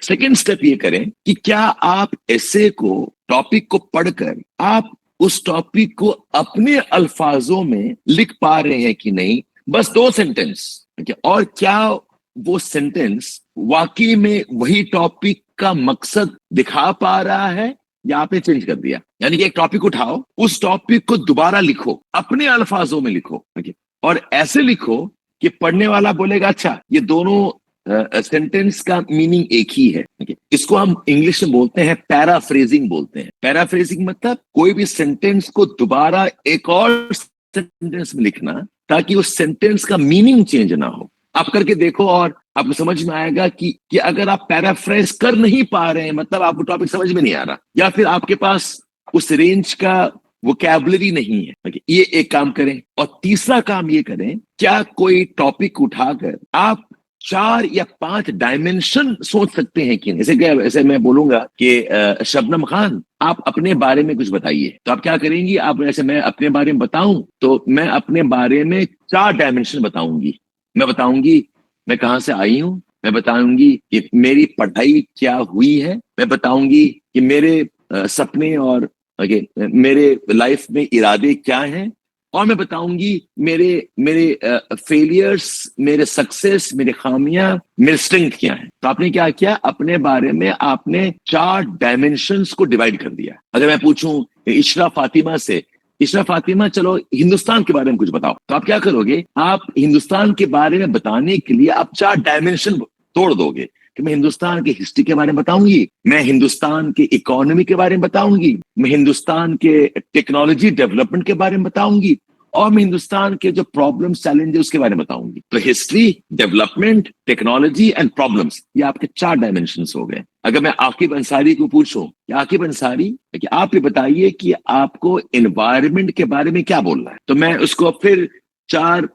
सेकंड स्टेप ये करें कि क्या आप ऐसे को, टॉपिक को पढ़कर आप उस टॉपिक को अपने अल्फाजों में लिख पा रहे हैं कि नहीं, बस 2 सेंटेंस। और क्या वो सेंटेंस वाकई में वही टॉपिक का मकसद दिखा पा रहा है या आपने चेंज कर दिया। यानी कि एक टॉपिक उठाओ, उस टॉपिक को दोबारा लिखो, अपने अल्फाजों में लिखो, और ऐसे लिखो कि पढ़ने वाला बोलेगा अच्छा ये दोनों सेंटेंस का मीनिंग एक ही है। इसको हम इंग्लिश में बोलते हैं पैराफ्रेजिंग बोलते हैं। पैराफ्रेजिंग मतलब कोई भी सेंटेंस को दोबारा एक और सेंटेंस में लिखना ताकि उस सेंटेंस का मीनिंग चेंज ना हो। आप करके देखो और आपको समझ में आएगा कि अगर आप पैराफ्रेज कर नहीं पा रहे हैं मतलब आपको टॉपिक समझ में नहीं आ रहा, या फिर आपके पास उस रेंज का वोकैबुलरी नहीं है। ये एक काम करें। और तीसरा काम ये करें, क्या कोई टॉपिक उठाकर आप 4 या 5 डायमेंशन सोच सकते हैं कि नहीं। ऐसे मैं बोलूंगा कि शबनम खान आप अपने बारे में कुछ बताइए, तो आप क्या करेंगी, आप ऐसे मैं अपने बारे में बताऊं तो मैं अपने बारे में 4 डायमेंशन बताऊंगी। मैं बताऊंगी मैं कहाँ से आई हूं, मैं बताऊंगी कि मेरी पढ़ाई क्या हुई है, मैं बताऊंगी कि मेरे सपने और मेरे लाइफ में इरादे क्या हैं, और मैं बताऊंगी मेरे फेलियर्स, मेरे सक्सेस, मेरे खामियां, मेरे स्ट्रेंथ क्या है। तो आपने क्या किया, अपने बारे में आपने 4 डायमेंशंस को डिवाइड कर दिया। अगर मैं पूछूं इशरा फातिमा से, इशरा फातिमा चलो हिंदुस्तान के बारे में कुछ बताओ, तो आप क्या करोगे, आप हिंदुस्तान के बारे में बताने के लिए आप 4 डायमेंशन तोड़ दोगे कि मैं हिंदुस्तान के हिस्ट्री के बारे में बताऊंगी, मैं हिंदुस्तान के इकोनॉमी के बारे में बताऊंगी, मैं हिंदुस्तान के टेक्नोलॉजी डेवलपमेंट के बारे में बताऊंगी, और मैं हिंदुस्तान के जो प्रॉब्लम्स चैलेंजेस उसके बारे में बताऊंगी। तो history, development, technology and problems, ये आपके 4 डायमेंशंस हो गए। अगर मैं आकिब अंसारी को पूछूं कि आकिब अंसारी कि आप ये बताइए कि आपको एनवायरनमेंट के बारे में क्या बोलना है, तो मैं उसको फिर 4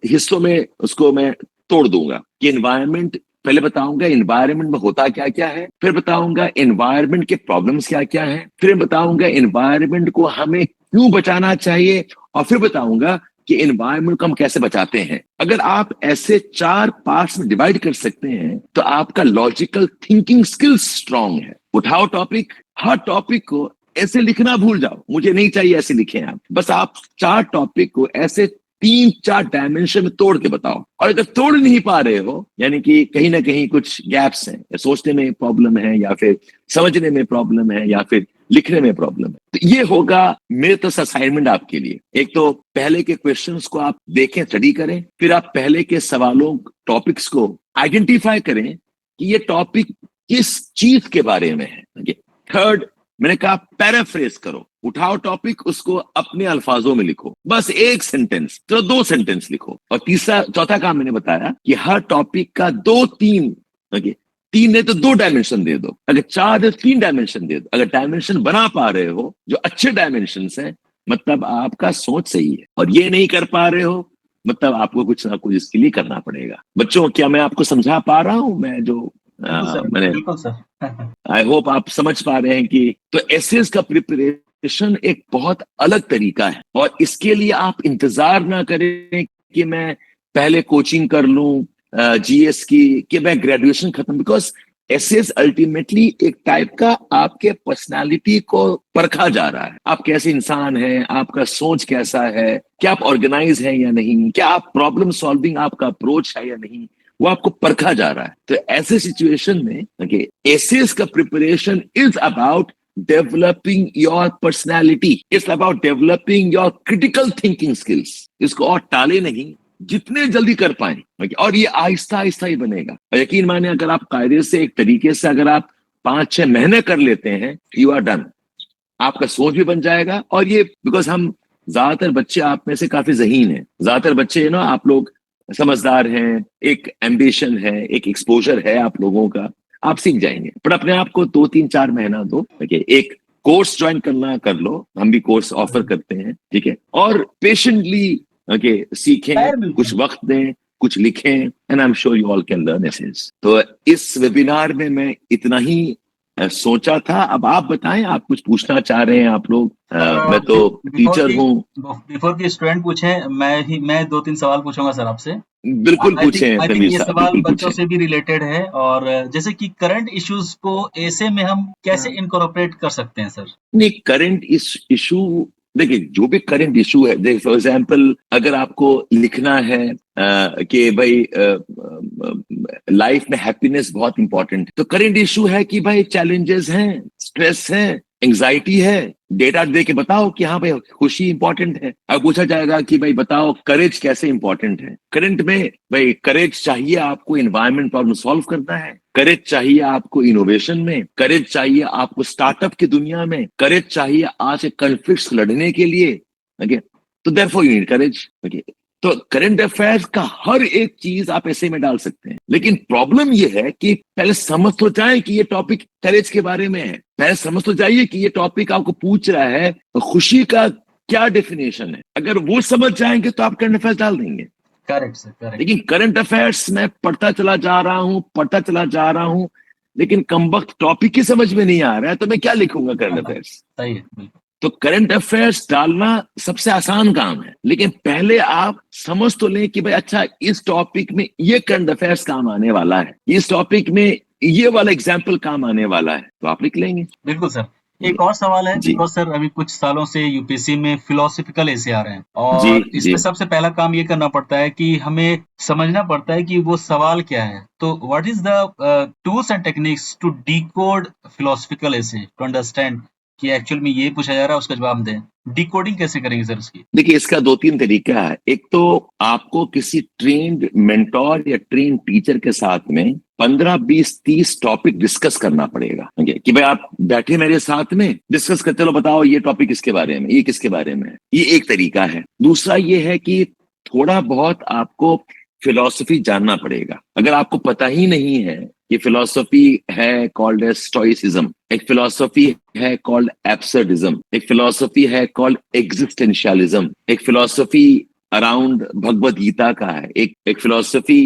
हिस्सों में उसको मैं तोड़ दूंगा कि एनवायरनमेंट, पहले बताऊंगा एनवायरनमेंट में होता क्या क्या है, फिर बताऊंगा एनवायरनमेंट के प्रॉब्लम्स क्या क्या है, फिर बताऊंगा एनवायरनमेंट को हमें क्यों बचाना चाहिए, और फिर बताऊंगा कि एनवायरनमेंट को हम कैसे बचाते हैं। अगर आप ऐसे 4 पार्ट्स में डिवाइड कर सकते हैं तो आपका लॉजिकल थिंकिंग स्किल्स स्ट्रांग है। उठाओ टॉपिक, हर टॉपिक को ऐसे लिखना भूल जाओ, मुझे नहीं चाहिए ऐसे लिखें आप, बस आप 4 टॉपिक को ऐसे 3-4 डायमेंशन में तोड़ के बताओ। और अगर तोड़ नहीं पा रहे हो, यानी कि कहीं ना कहीं कुछ गैप्स हैं, या सोचने में प्रॉब्लम है, या फिर समझने में प्रॉब्लम है, या फिर लिखने में प्रॉब्लम है, तो ये होगा मेरे तरफ असाइनमेंट आपके लिए। एक तो पहले के क्वेश्चंस को आप देखें, स्टडी करें, फिर आप पहले के सवालों, टॉपिक्स को आइडेंटिफाई करें कि ये टॉपिक किस चीज के बारे में है। थर्ड, मैंने कहा पैराफ्रेज करो, उठाओ टॉपिक, उसको अपने अल्फाजों में लिखो, बस 1 सेंटेंस, तो 2 सेंटेंस लिखो। और चौथा काम मैंने बताया कि हर टॉपिक का 2-3, 3 नहीं तो 2 डायमेंशन दे दो, अगर 4 है तो 3 डायमेंशन दे दो। अगर डायमेंशन बना पा रहे हो जो अच्छे डायमेंशन है, मतलब आपका सोच सही है, और ये नहीं कर पा रहे हो मतलब आपको कुछ ना कुछ इसके लिए करना पड़ेगा। बच्चों, क्या मैं आपको समझा पा रहा हूं? मैं जो मैंने, बिल्कुल सर। आई होप आप समझ पा रहे हैं कि तो एसेस का प्रिपरेशन एक बहुत अलग तरीका है, और इसके लिए आप इंतजार ना करें कि मैं पहले कोचिंग कर लूं जीएस की, कि मैं ग्रेजुएशन खत्म, बिकॉज एसेस अल्टीमेटली एक टाइप का आपके पर्सनालिटी को परखा जा रहा है। आप कैसे इंसान हैं, आपका सोच कैसा है, क्या आप ऑर्गेनाइज हैं या नहीं, क्या आप प्रॉब्लम सॉल्विंग आपका अप्रोच है या नहीं, वो आपको परखा जा रहा है। तो ऐसे सिचुएशन में एसेस का preparation is about developing your personality, it's about developing your critical thinking skills. इसको और टाले नहीं, जितने जल्दी कर पाए, और ये आहिस्ता आहिस्ता ही बनेगा। और यकीन माने, अगर आप कायदे से, एक तरीके से अगर आप 5-6 महीने कर लेते हैं, यू आर डन। आपका सोच भी बन जाएगा। और ये बिकॉज हम ज्यादातर बच्चे, आप में से काफी ज़हीन है, ज्यादातर बच्चे ना, आप लोग समझदार हैं, एक एम्बिशन है, एक एक्सपोजर है आप लोगों का, आप सीख जाएंगे। पर अपने आप को 2-3-4 महीना दो, एक कोर्स ज्वाइन करना कर लो, हम भी कोर्स ऑफर करते हैं, ठीक है, और पेशेंटली सीखें, कुछ वक्त दें, कुछ लिखें, and I am sure you all can learn essays. तो इस वेबिनार में मैं इतना ही सोचा था। अब आप बताएं, आप कुछ पूछना चाह रहे हैं आप लोग? मैं तो टीचर हूँ। बिफोर की स्टूडेंट पूछे, मैं 2-3 सवाल पूछूंगा सर आपसे। बिल्कुल आई पूछें थिंक तनवीर ये साहब, सवाल बिल्कुल बच्चों पूछें। से भी रिलेटेड है, और जैसे कि करंट इश्यूज को ऐसे में हम कैसे इनकॉर्पोरेट कर सकते हैं सर? नहीं, करंट इशू, देखिए जो भी करंट इशू है, देखिए फॉर एग्जांपल अगर आपको लिखना है कि भाई लाइफ में हैप्पीनेस बहुत इंपॉर्टेंट है, तो करंट इशू है कि भाई चैलेंजेस हैं, स्ट्रेस है, एंग्जाइटी है, डेटा दे के बताओ कि हाँ भाई खुशी इंपॉर्टेंट है। अब पूछा जाएगा कि भाई बताओ करेज कैसे इंपॉर्टेंट है। करंट में भाई करेज चाहिए आपको एनवायरमेंट प्रॉब्लम सॉल्व करना है, करेज चाहिए आपको इनोवेशन में, करेज चाहिए आपको स्टार्टअप की दुनिया में, करेज चाहिए आज के कॉन्फ्लिक्ट्स लड़ने के लिए। ओके, तो therefore you need courage. Okay, तो करंट अफेयर्स का हर एक चीज आप ऐसे में डाल सकते हैं, लेकिन प्रॉब्लम ये है कि पहले समझ तो जाए कि ये टॉपिक करेज के बारे में है। पहले समझ तो जाइए कि ये टॉपिक आपको पूछ रहा है खुशी का क्या डेफिनेशन है। अगर वो समझ जाएंगे तो आप करंट अफेयर्स डाल देंगे। Correct sir, correct. लेकिन करंट अफेयर्स मैं पढ़ता चला जा रहा हूं, लेकिन कमबख्त टॉपिक ही समझ में नहीं आ रहा है, तो मैं क्या लिखूंगा करंट अफेयर्स? सही है, बिल्कुल। तो करंट अफेयर्स डालना सबसे आसान काम है, लेकिन पहले आप समझ तो लें कि भाई अच्छा इस टॉपिक में ये करंट अफेयर्स काम आने वाला है, इस टॉपिक में ये वाला एग्जाम्पल काम आने वाला है, तो आप लिख लेंगे। बिल्कुल सर। एक और सवाल है, जी बिकॉज सर अभी कुछ सालों से यूपीएससी में फिलोसफिकल ऐसे आ रहे हैं, और जी इसमें जी। सबसे पहला काम ये करना पड़ता है कि हमें समझना पड़ता है कि वो सवाल क्या है। तो what is the tools and techniques to decode philosophical essay, to understand कि एक्चुअल में ये पूछा जा रहा है, उसका जवाब दें। डिकोडिंग कैसे करेंगे सर उसकी? देखिए इसका 2-3 तरीका है। एक तो आपको किसी ट्रेन्ड मेंटोर या ट्रेन्ड टीचर के साथ में 15, 20, 30 टॉपिक डिस्कस करना पड़ेगा। कि भाई आप बैठे मेरे साथ में डिस्कस करते, चलो बताओ ये टॉपिक किसके बारे में, ये किसके बारे में है। ये एक तरीका है। दूसरा ये है कि थोड़ा बहुत आपको फिलॉसफी जानना पड़ेगा। अगर आपको पता ही नहीं है, ये फिलॉसफी है कॉल्ड एज स्टोइसिज्म, एक फिलॉसफी है कॉल्ड एब्सर्डिज्म, एक फिलॉसफी है कॉल्ड एग्जिस्टेंशियलिज्म, एक फिलॉसफी अराउंड भगवद गीता का है, एक philosophy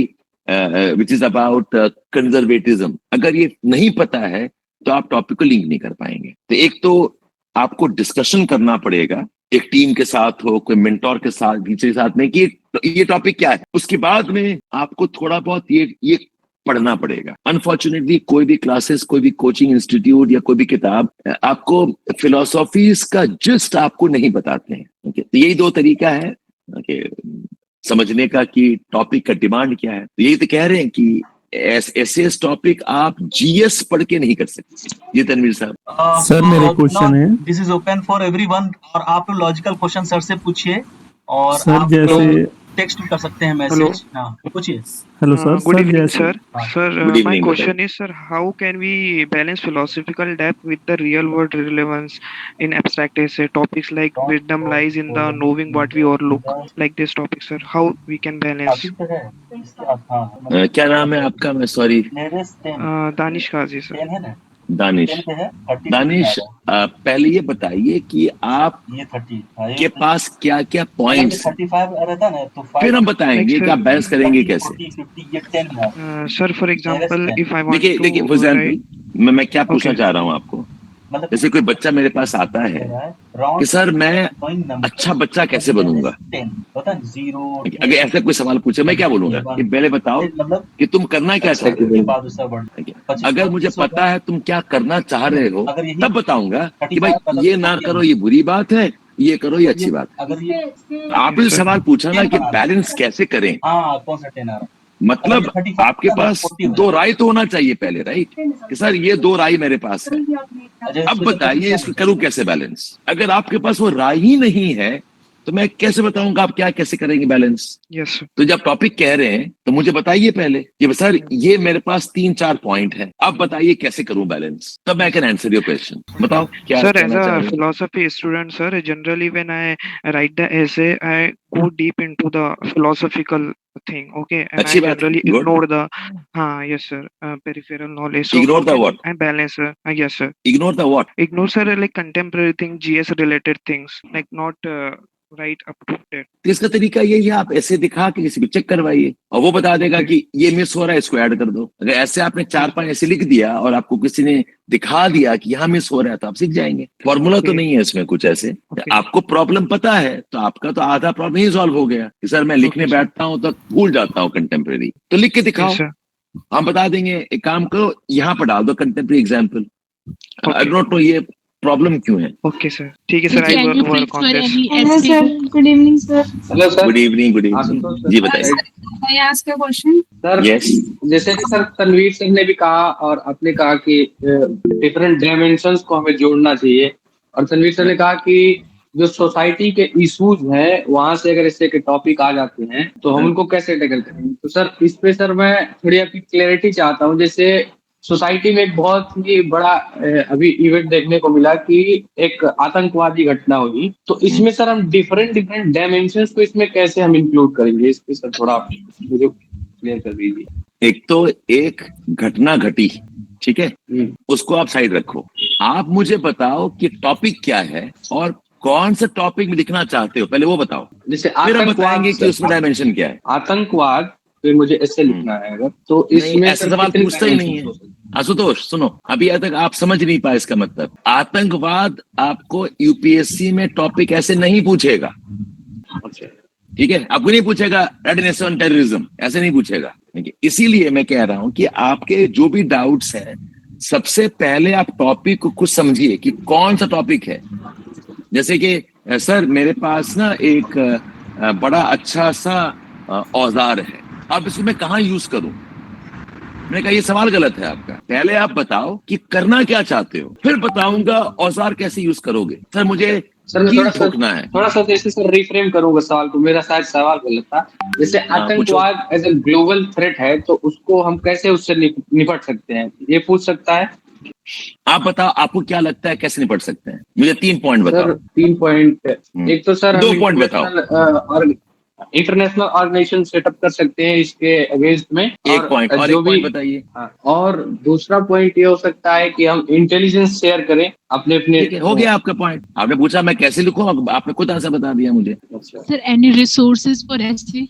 which is about conservatism. अगर ये नहीं पता है तो आप टॉपिक को लिंक नहीं कर पाएंगे। तो एक तो आपको डिस्कशन करना पड़ेगा, एक टीम के साथ हो, कोई मेंटोर के साथ, टीचर के साथ में, कि ये टॉपिक क्या है। उसके बाद में आपको थोड़ा बहुत ये पढ़ना पड़ेगा। अनफॉर्चुनेटली कोई भी क्लासेस, कोई भी कोचिंग इंस्टीट्यूट या कोई भी किताब आपको फिलोसॉफीज का जिस्ट आपको नहीं बताते हैं। तो यही 2 तरीका है समझने का कि टॉपिक का डिमांड क्या है। तो यही तो कह रहे हैं कि ऐसे टॉपिक आप जीएस पढ़ के नहीं कर सकते। ये तनवीर साहब। सर मेरे क्वेश्चन है। This is open for everyone, और आप लोग लॉजिकल क्वेश्चन सर से पूछिए, और सर आप जैसे टेक्स्ट कर सकते हैं, हेलो मैसेज। हाँ, पूछिए। Hello sir, good sir evening जैसे सर। हाँ। Sir, Good my evening, question madam. is, sir, how can we balance philosophical depth with the real world relevance in abstract essay topics like wisdom lies in the knowing what we overlook, like this topic, sir? How we can balance? क्या नाम है आपका? मैं sorry. Danish Kazi, sir. Danish. Danish, पहले ये बताइए कि आप के पास क्या क्या पॉइंट्स हैं, फिर हम बताएंगे कि आप बैलेंस करेंगे कैसे। Sir, for example, if I want देखिए to फॉर एग्जाम्पल write, मैं क्या पूछना okay, चाह रहा हूँ आपको। जैसे कोई बच्चा मेरे पास आता है कि सर मैं अच्छा बच्चा कैसे बनूंगा, अगर ऐसा कोई सवाल पूछे, मैं क्या बोलूंगा कि पहले बताओ कि तुम करना क्या चाहते हो। अगर मुझे पता है तुम क्या करना चाह रहे हो, तब बताऊंगा कि भाई ये ना करो ये बुरी बात है, ये करो ये अच्छी बात है। आपने सवाल पूछा ना कि बैलेंस कैसे करें, मतलब आपके पास 2 राय तो होना चाहिए पहले, राइट, कि सर ये 2 राय मेरे पास है, अब बताइए इसको करूं कैसे बैलेंस। अगर आपके पास वो राय ही नहीं है तो मैं कैसे बताऊंगा आप क्या कैसे करेंगे बैलेंस। yes, sir. तो जब टॉपिक कह रहे हैं तो मुझे बताइए पहले कि सर ये मेरे पास 3-4 पॉइंट है, अब बताइए कैसे करूं बैलेंस, तब मैं कैन आंसर योर क्वेश्चन। बताओ क्या Sir, as कहना चाह a रहे हैं। philosophy student, sir, generally when I write the essay, I go deep into the philosophical thing, okay, and I अच्छी बात है, generally good. ignore the, yes, sir, peripheral knowledge. So Ignore how the can what? I balance, sir? Yes, sir. Ignore the what? Ignore, sir, like contemporary thing, GS related things, like not write up to that? तो इसका तरीका यही है, आप ऐसे दिखा के किसी को चेक करवाइए और वो बता देगा कि ये मिस हो रहा है, इसको ऐड कर दो। अगर ऐसे आपने 4-5 ऐसे लिख दिया और आपको किसी ने दिखा दिया कि यहाँ मिस हो रहा है तो आप सीख जाएंगे। फॉर्मूला तो नहीं है इसमें कुछ ऐसे। आपको प्रॉब्लम पता है तो आपका तो आधा प्रॉब्लम ही सॉल्व हो गया कि सर मैं लिखने बैठता हूँ तो भूल जाता हूँ कंटेम्प्रेरी, तो लिख के दिखाओ, हम बता देंगे। एक काम करो, यहाँ पर डाल दो contemporary example. I don't know ये प्रॉब्लम क्यों है। ओके सर, ठीक है sir, I Can you work fix on for this. any hello SC? Sir, good evening sir. Hello sir. Good evening, good evening. जी बताइए। मैं ask a question. Sir yes, जैसे कि सर तनवीर सर ने भी कहा और आपने कहा कि डिफरेंट डायमेंशंस को हमें जोड़ना चाहिए, और तनवीर सर ने कहा कि जो सोसाइटी के इश्यूज हैं वहां से अगर इससे के टॉपिक आ जाते हैं तो हम उनको कैसे टैकल करेंगे। तो सर इस पे सर मैं थोड़ी आपकी क्लैरिटी चाहता हूँ। जैसे सोसाइटी में एक बहुत ही बड़ा अभी इवेंट देखने को मिला कि एक आतंकवादी घटना हुई, तो इसमें सर हम डिफरेंट डायमेंशंस को इसमें कैसे हम इंक्लूड करेंगे, इस पे सर थोड़ा आप मुझे क्लियर कर दीजिए। एक तो एक घटना घटी, ठीक है, उसको आप साइड रखो। आप मुझे बताओ कि टॉपिक क्या है और कौन सा टॉपिक में लिखना चाहते हो, पहले वो बताओ, जैसे फिर हम बताएंगे आतंकवाद कि उसमें डायमेंशन क्या है। आतंकवाद पे मुझे ऐसे लिखना है अगर, तो नहीं, इसमें ऐसा सवाल पूछता ही नहीं है आशुतोष। सुनो, अभी तक आप समझ नहीं पाए इसका मतलब। आतंकवाद आपको यूपीएससी में टॉपिक ऐसे नहीं पूछेगा, ठीक है, आपको नहीं पूछेगा रेडनेस ऑन टेररिज्म, ऐसे नहीं पूछेगा। इसीलिए मैं कह रहा हूं कि आपके जो भी डाउट्स हैं, सबसे पहले आप टॉपिक को कुछ समझिए कि कौन सा टॉपिक है। जैसे कि सर मेरे पास ना एक बड़ा अच्छा सा औजार है, अब इसको मैं कहाँ यूज करूं। मैंने कहा ये सवाल गलत है आपका, पहले आप बताओ कि करना क्या चाहते हो, फिर बताऊंगा औजार कैसे यूज करोगे। सर मुझे सर मैं ठोकना है। थोड़ा सा जैसे सर रिफ्रेम करूंगा सवाल को, मेरा शायद सवाल गलत था। जैसे आतंकवाद एज ए ग्लोबल थ्रेट है तो उसको हम कैसे उससे निपट सकते हैं, ये पूछ सकता है। आप बताओ आपको क्या लगता है कैसे निपट सकते हैं, मुझे 3 पॉइंट बताओ। सर 3 पॉइंट, एक तो सर 2 पॉइंट बताओ। इंटरनेशनल ऑर्गेनाइजेशन सेटअप कर सकते हैं इसके अगेंस्ट में, एक पॉइंट और जो एक पॉइंट बताइए। और दूसरा पॉइंट ये हो सकता है कि हम इंटेलिजेंस शेयर करें अपने अपने। हो गया आपका पॉइंट। आपने पूछा मैं कैसे लिखूं, आपने खुद आंसर बता दिया मुझे। Sir, any resources for SC?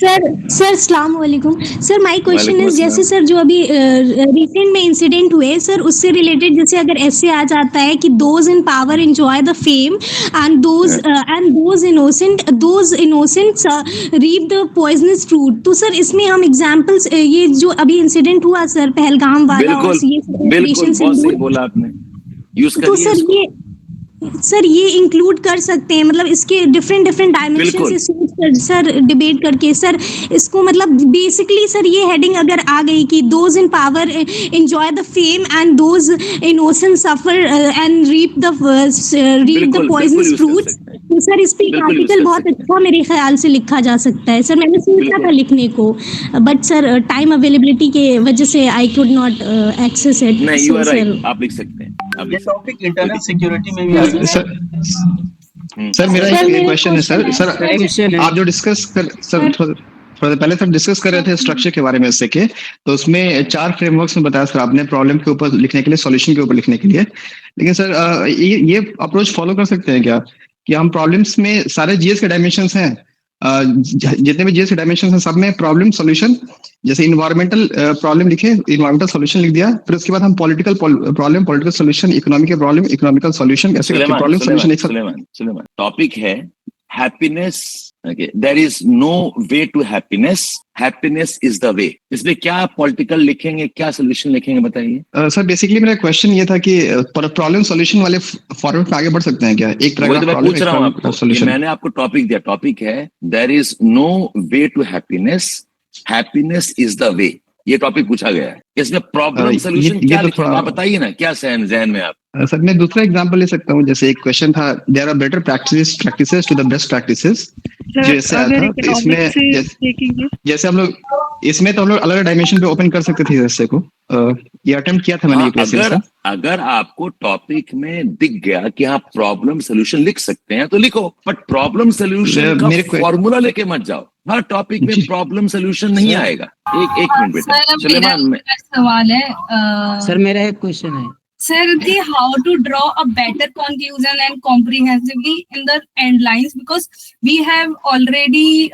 Sir अस्सलाम वालेकुम सर, माय क्वेश्चन वालेकुम इज जैसे सर जो अभी रिसेंट में इंसिडेंट हुए सर, उससे रिलेटेड जैसे अगर ऐसे आ जाता है कि those in power enjoy the fame and those innocents reap the poisonous fruit, तो सर इसमें हम एग्जांपल्स ये जो अभी इंसिडेंट हुआ सर पहलगाम वाला और ये बिल्कुल बहुत सही बोला आपने, यूज तो करिए सर इसको। सर ये इंक्लूड कर सकते हैं, मतलब इसके डिफरेंट डायमेंशन से सोच कर सर डिबेट करके सर इसको, मतलब बेसिकली सर ये हेडिंग अगर आ गई कि those in power enjoy the fame and those innocent suffer and reap the poisonous fruits, तो सर इस पे आर्टिकल बहुत अच्छा मेरे ख्याल से लिखा जा सकता है। सर मैंने सोचा था लिखने को, बट सर टाइम अवेलेबिलिटी के वजह से I could not access it. नहीं, यू आर राइट, आप लिख सकते हैं। ये टॉपिक इंटरनल सिक्योरिटी में भी आता है। सर मेरा एक क्वेश्चन है सर आप जो डिस्कस कर सर थोड़ा पहले सब डिस्कस कर रहे थे स्ट्रक्चर के बारे में इससे के, तो उसमें 4 फ्रेमवर्क्स में बताया सर आपने, प्रॉब्लम के ऊपर लिखने के लिए, सॉल्यूशन के ऊपर लिखने के लिए। लेकिन सर ये अप्रोच फॉलो कर सकते हैं क्या कि हम प्रॉब्लम्स में सारे जीएस के डायमेंशंस हैं, जितने भी जीएस के डायमेंशन हैं सब में प्रॉब्लम सॉल्यूशन, जैसे इन्वायरमेंटल प्रॉब्लम लिखे, इन्वायरमेंटल सॉल्यूशन लिख दिया, फिर उसके बाद हम political problem, political solution, economic problem, economical solution, ऐसे करके प्रॉब्लम सॉल्यूशन एक साथ। टॉपिक है happiness, there is no way to happiness, happiness is the way. इसमें क्या पॉलिटिकल लिखेंगे, क्या सोल्यूशन लिखेंगे, बताइए। सर बेसिकली मेरा क्वेश्चन ये था कि प्रॉब्लम सॉल्यूशन वाले फॉर्मेट में आगे बढ़ सकते हैं क्या, एक तरह का पूछ रहा हूँ आपको, मैंने आपको टॉपिक दिया, टॉपिक है there is no way to happiness, happiness is the way, ये टॉपिक पूछा गया है। इसमें प्रॉब्लम सोल्यूशन क्या लिखेंगे आप बताइए ना, क्या जहन में आप। सर मैं दूसरा एग्जांपल ले सकता हूँ, जैसे एक क्वेश्चन था there are better practices to the best practices, जैसे आया था, तो इसमें जैसे हम लोग इसमें तो हम लोग अलग डायमेंशन पे ओपन कर सकते थे हिस्से को, ये अटेम्प्ट किया था मैंने। अगर आपको टॉपिक में दिख गया कि हाँ प्रॉब्लम सोल्यूशन लिख सकते हैं तो लिखो, बट प्रॉब्लम सोल्यूशन का फॉर्मूला लेके मत जाओ, हर टॉपिक में प्रॉब्लम सोल्यूशन नहीं आएगा। एक मिनट बेटा, सुलेमान सवाल है सर, मेरा एक क्वेश्चन है। Sir, how to draw a better conclusion and comprehensively in the end lines, because we have already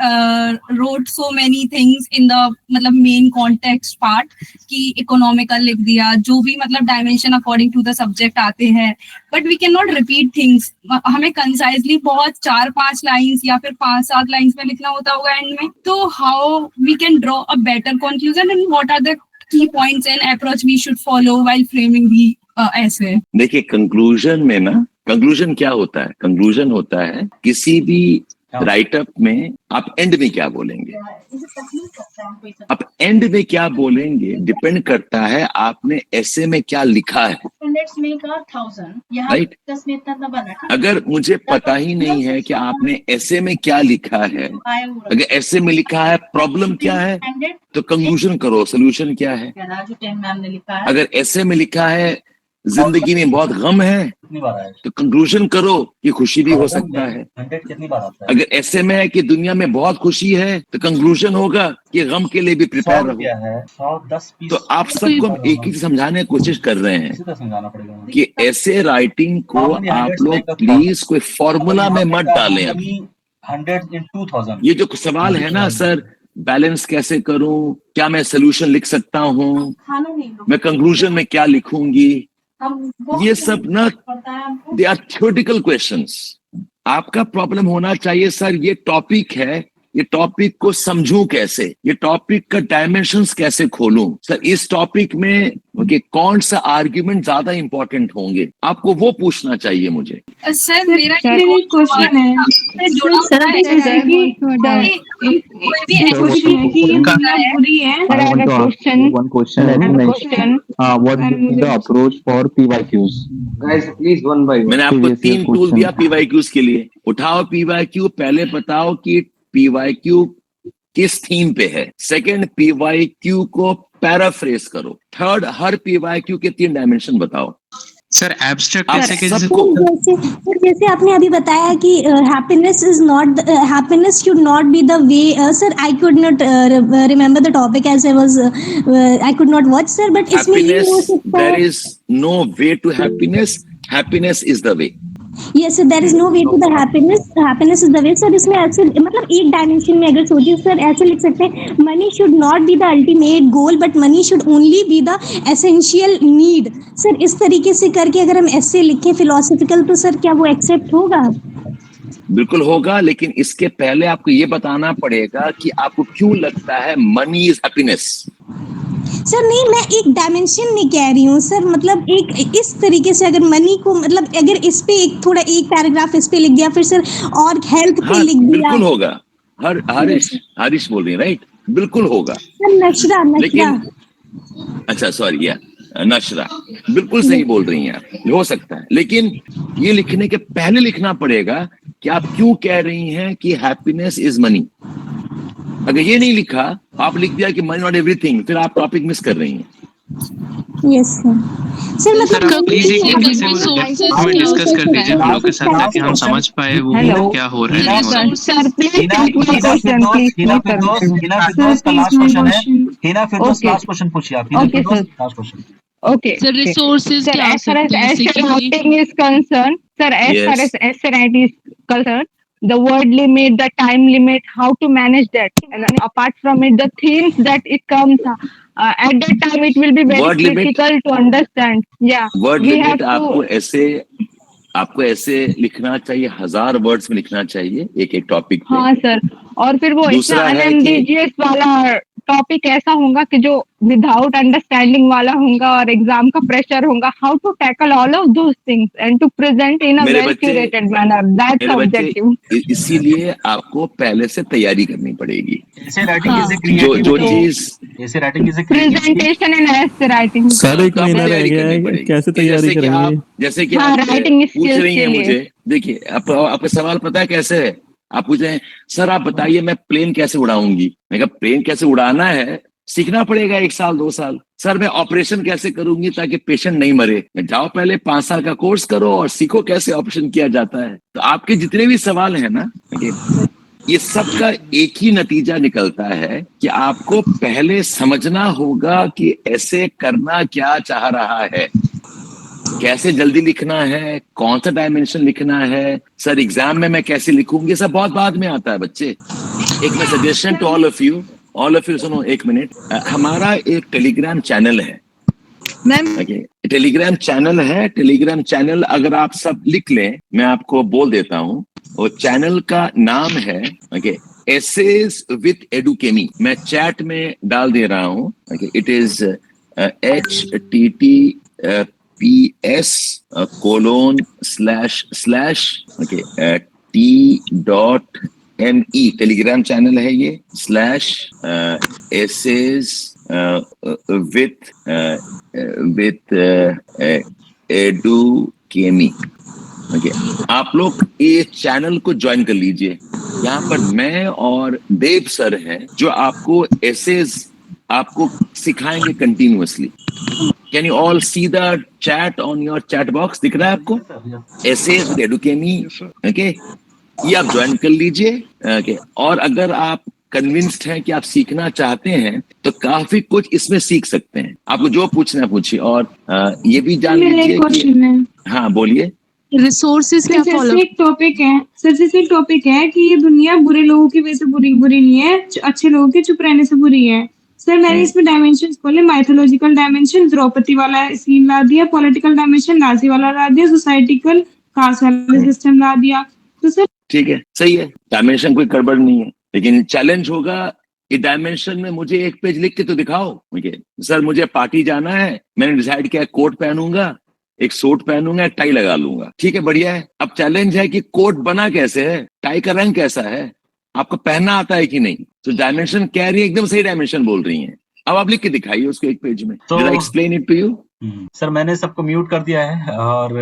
wrote so many things in the मतलब main context part कि economical लिख दिया, जो भी मतलब dimension according to the subject आते हैं, but we cannot repeat things. हमें concisely बहुत 4-5 lines या फिर 5-7 lines में लिखना होता होगा end में. तो how we can draw a better conclusion and what are the key points and approach we should follow while framing the essay? देखिए कंक्लूजन में ना, कंक्लूजन क्या होता है? कंक्लूजन होता है किसी भी राइटअप में आप एंड में क्या बोलेंगे. आप एंड में क्या बोलेंगे डिपेंड करता है आपने ऐसे में क्या लिखा है. राइट. अगर मुझे पता ही नहीं है कि आपने ऐसे में क्या लिखा है, अगर ऐसे में लिखा है प्रॉब्लम क्या है, तो कंक्लूजन करो सोल्यूशन क्या है. अगर ऐसे में लिखा है जिंदगी में बहुत गम है, तो कंक्लूजन करो कि खुशी भी हो सकता है. अगर ऐसे में है कि दुनिया में बहुत खुशी है, तो कंक्लूजन होगा कि गम के लिए भी प्रिपेयर रहो. तो आप सबको हम एक ही समझाने की कोशिश कर रहे हैं कि ऐसे राइटिंग को आप लोग प्लीज कोई फॉर्मूला में मत डालें. ये जो सवाल है ना सर, बैलेंस कैसे करूं, क्या मैं सोल्यूशन लिख सकता हूं, मैं कंक्लूजन में क्या लिखूंगी, ये सब ना दे आर थ्योरेटिकल क्वेश्चंस. आपका प्रॉब्लम होना चाहिए सर ये टॉपिक है, ये टॉपिक को समझूं कैसे, ये टॉपिक का डायमेंशंस कैसे खोलूं. सर इस टॉपिक में कौन सा आर्ग्यूमेंट ज्यादा इंपॉर्टेंट होंगे, आपको वो पूछना चाहिए मुझे. सर मेरा क्वेश्चन है, मैंने आपको 3 टूल दिया PYQs के लिए. उठाओ PYQ, पहले बताओ कि PYQ किस थीम पे है. सेकंड, PYQ को पैराफ्रेज करो. थर्ड, हर PYQ के 3 डायमेंशन बताओ. सर एब्स्ट्रैक्ट जैसे आपने अभी बताया कि happiness is not, happiness should not be the way. Sir I could not remember the topic as I was, I could not watch sir, but इसमें ये हो सकता है there is no way to happiness, happiness is the way. Yes, sir, there is no way to the happiness. Happiness is the way. Sir, इसमें ऐसे मतलब एक dimension में अगर सोचिए सर, ऐसे लिख सकते हैं, money should not be the ultimate goal but money should only be the essential need. Sir इस तरीके से करके अगर हम ऐसे लिखें फिलोसफिकल, तो सर क्या वो एक्सेप्ट होगा? बिल्कुल होगा, लेकिन इसके पहले आपको ये बताना पड़ेगा कि आपको क्यों लगता है मनी इज हैप्पीनेस. सर नहीं, मैं एक डायमेंशन नहीं कह रही हूँ सर, मतलब एक इस तरीके से अगर मनी को मतलब अगर इस पे एक थोड़ा एक पैराग्राफ इस पे लिख दिया, फिर सर और हेल्थ पे लिख दिया. बिल्कुल होगा. हरीश बोल रही है राइट, बिल्कुल होगा. नशरा लेकिन अच्छा सॉरी या नशरा बिल्कुल सही बोल रही हैं आप, हो सकता है. लेकिन ये लिखने के पहले लिखना पड़ेगा कि आप क्यों कह रही हैं कि हैप्पीनेस इज मनी. अगर ये नहीं लिखा, आप लिख दिया कि मनी नॉट एवरीथिंग, फिर आप टॉपिक मिस कर रही हैं. यस सर मतलब प्लीज हमें डिस्कस कर दीजिए हम लोग के साथ, ताकि हम समझ पाए वो क्या हो रहा है. Sir please question please. Hina Firdaus last question पूछिए आप. Okay sir, last question. Okay. So resources Sir, क्या हो as far as सकते हैं essay basically? writing is concerned, sir, as far as essay writing is concerned, the word limit, the time limit, how to manage that, and then apart from it, the themes that it comes, at that time it will be very Word limit. difficult to understand. Yeah. Word we limit have to- आपको ऐसे लिखना चाहिए, 1000 words में लिखना चाहिए एक topic पे. हाँ सर, और फिर वो दूसरा इतना है कि- अनएम्बिगियस वाला टॉपिक ऐसा होगा कि जो विदाउट अंडरस्टैंडिंग वाला होगा और एग्जाम का प्रेशर होगा. How to tackle all of those things and to present in a मेरे वेल बच्चे- क्यूरेटेड मैनर, दैट्स मेरे ऑब्जेक्टिव. बच्चे, इसीलिए आपको पहले से तैयारी करनी पड़ेगी. ऐसे राइटिंग इज जो चीज ऐसे writing is presentation and essay writing. Sir एक महीना रह गया है, कैसे तैयारी करेंगे? जैसे कि हाँ, आप writing पूछ skills रही हैं के लिए. मुझे, देखिए आपका सवाल पता है कैसे है. आप पूछ रहे हैं सर आप बताइए मैं प्लेन कैसे उड़ाऊंगी. मैं कहा प्लेन कैसे उड़ाना है सीखना पड़ेगा 1 साल 2 साल. सर मैं ऑपरेशन कैसे करूंगी ताकि पेशेंट नहीं मरे. जाओ पहले 5 साल का कोर्स करो और सीखो कैसे ऑपरेशन किया जाता है. तो आपके जितने भी सवाल है ना, ये सब का एक ही नतीजा निकलता है कि आपको पहले समझना होगा कि ऐसे करना क्या चाह रहा है. कैसे जल्दी लिखना है, कौन सा डायमेंशन लिखना है, सर एग्जाम में मैं कैसे लिखूंगी, सब बहुत बाद में आता है बच्चे। एक मैं suggestion to all of you सुनो एक मिनट, हमारा एक टेलीग्राम चैनल है, टेलीग्राम चैनल है, टेलीग्राम चैनल अगर आप सब लिख लें, मैं आपको बोल देता हूँ, वो चैनल का नाम है एसेज विथ एडुकेमी। मैं चैट में डाल दे रहा हूँ, it is https://t.me Telegram channel है ये, /essays with edukemi। आप लोग ये चैनल को ज्वाइन कर लीजिए। यहाँ पर मैं और देव सर हैं जो आपको एसेज आपको सिखाएंगे continuously. Can you all see the chat on your chat box? दिख रहा है आपको? एसेज विद एडुकेमी, ओके, ये आप ज्वाइन कर लीजिए। ओके, और अगर आप कन्विंस्ड हैं कि आप सीखना चाहते हैं तो काफी कुछ इसमें सीख सकते हैं। आपको जो पूछना पूछिए, और ये भी जान लीजिए कि हाँ बोलिए। रिसोर्सेज क्या फॉलो? एक टॉपिक है सर, जैसे एक टॉपिक है कि ये दुनिया बुरे लोगों की वजह से बुरी नहीं है, अच्छे लोगों के चुप रहने से बुरी है। सर मैंने इसमें डायमेंशंस खोले, माइथोलॉजिकल डायमेंशन द्रौपदी वाला सीन ला दिया, पॉलिटिकल डायमेंशन नाजी वाला ला दिया, सोसाइटिकल कास्ट वाला सिस्टम ला दिया। तो सर ठीक है, सही है, डायमेंशन कोई गड़बड़ नहीं है, लेकिन चैलेंज होगा कि डायमेंशन में मुझे एक पेज लिख के तो दिखाओ। सर मुझे पार्टी जाना है, मैंने डिसाइड किया कोट पहनूंगा, एक सूट पहनूंगा, टाई लगा लूंगा, ठीक है, बढ़िया है। अब चैलेंज है कि कोट बना कैसे है, टाई का रंग कैसा है, आपको पहनना आता है कि नहीं। तो डायमेंशन कह रही है, एकदम सही डायमेंशन बोल रही है। अब आप लिख के दिखाइए उसको एक पेज में। तो explain it to you. Sir मैंने सबको म्यूट कर दिया है और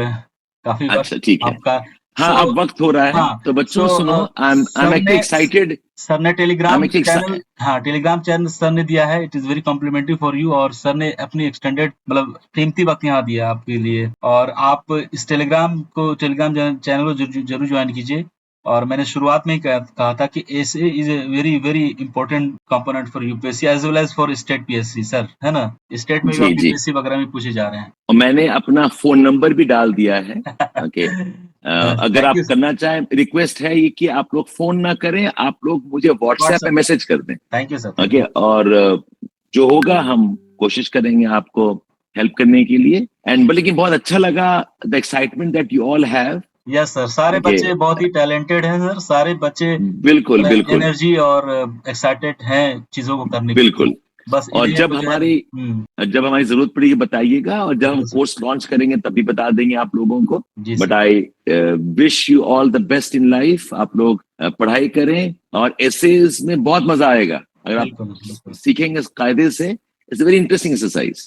काफी अच्छा ठीक है, आपका हाँ अब वक्त हो रहा है। हाँ, तो बच्चों सुनो, आई एम एक्साइटेड। सर ने टेलीग्राम चैनल, हाँ टेलीग्राम चैनल सर ने दिया है, it is very complimentary for you, और सर ने अपनी एक्सटेंडेड मतलब कीमती वक्त यहाँ दिया आपके लिए, और आप इस टेलीग्राम चैनल को जरूर ज्वाइन कीजिए। और मैंने शुरुआत में ही कहा था कि essay is a very very important component for UPSC as well as for state PSC sir, है ना? स्टेट में भी यूपीएससी वगैरह में पूछे जा रहे हैं। और मैंने अपना फोन नंबर भी डाल दिया है। ओके, अगर आप करना चाहें, रिक्वेस्ट है ये कि आप लोग फोन ना करें, आप लोग मुझे व्हाट्सएप पे मैसेज कर दें। Thank you sir. ओके, और जो होगा हम कोशिश करेंगे आपको हेल्प करने के लिए। एंड लेकिन बहुत अच्छा लगा the excitement that you all have. Yes sir, सारे बच्चे बहुत ही टैलेंटेड हैं सर, सारे बच्चे बिल्कुल एनर्जी और एक्साइटेड हैं चीजों को करने के बिल्कुल। बस। और जब हमारी जरूरत पड़ेगी बताइएगा, और जब हम कोर्स लॉन्च करेंगे तभी बता देंगे आप लोगों को। But I wish you all the best in life. आप लोग पढ़ाई करें, और एसेज में बहुत मजा आएगा अगर आप सीखेंगे कायदे से। It's a very interesting exercise.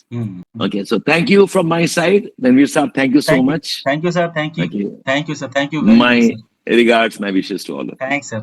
Okay, so thank you from my side. Tanveer Saab, thank you so much. Thank you, sir. Thank you. Thank you, sir. Thank you. My regards, my wishes to all of you. Thanks, sir.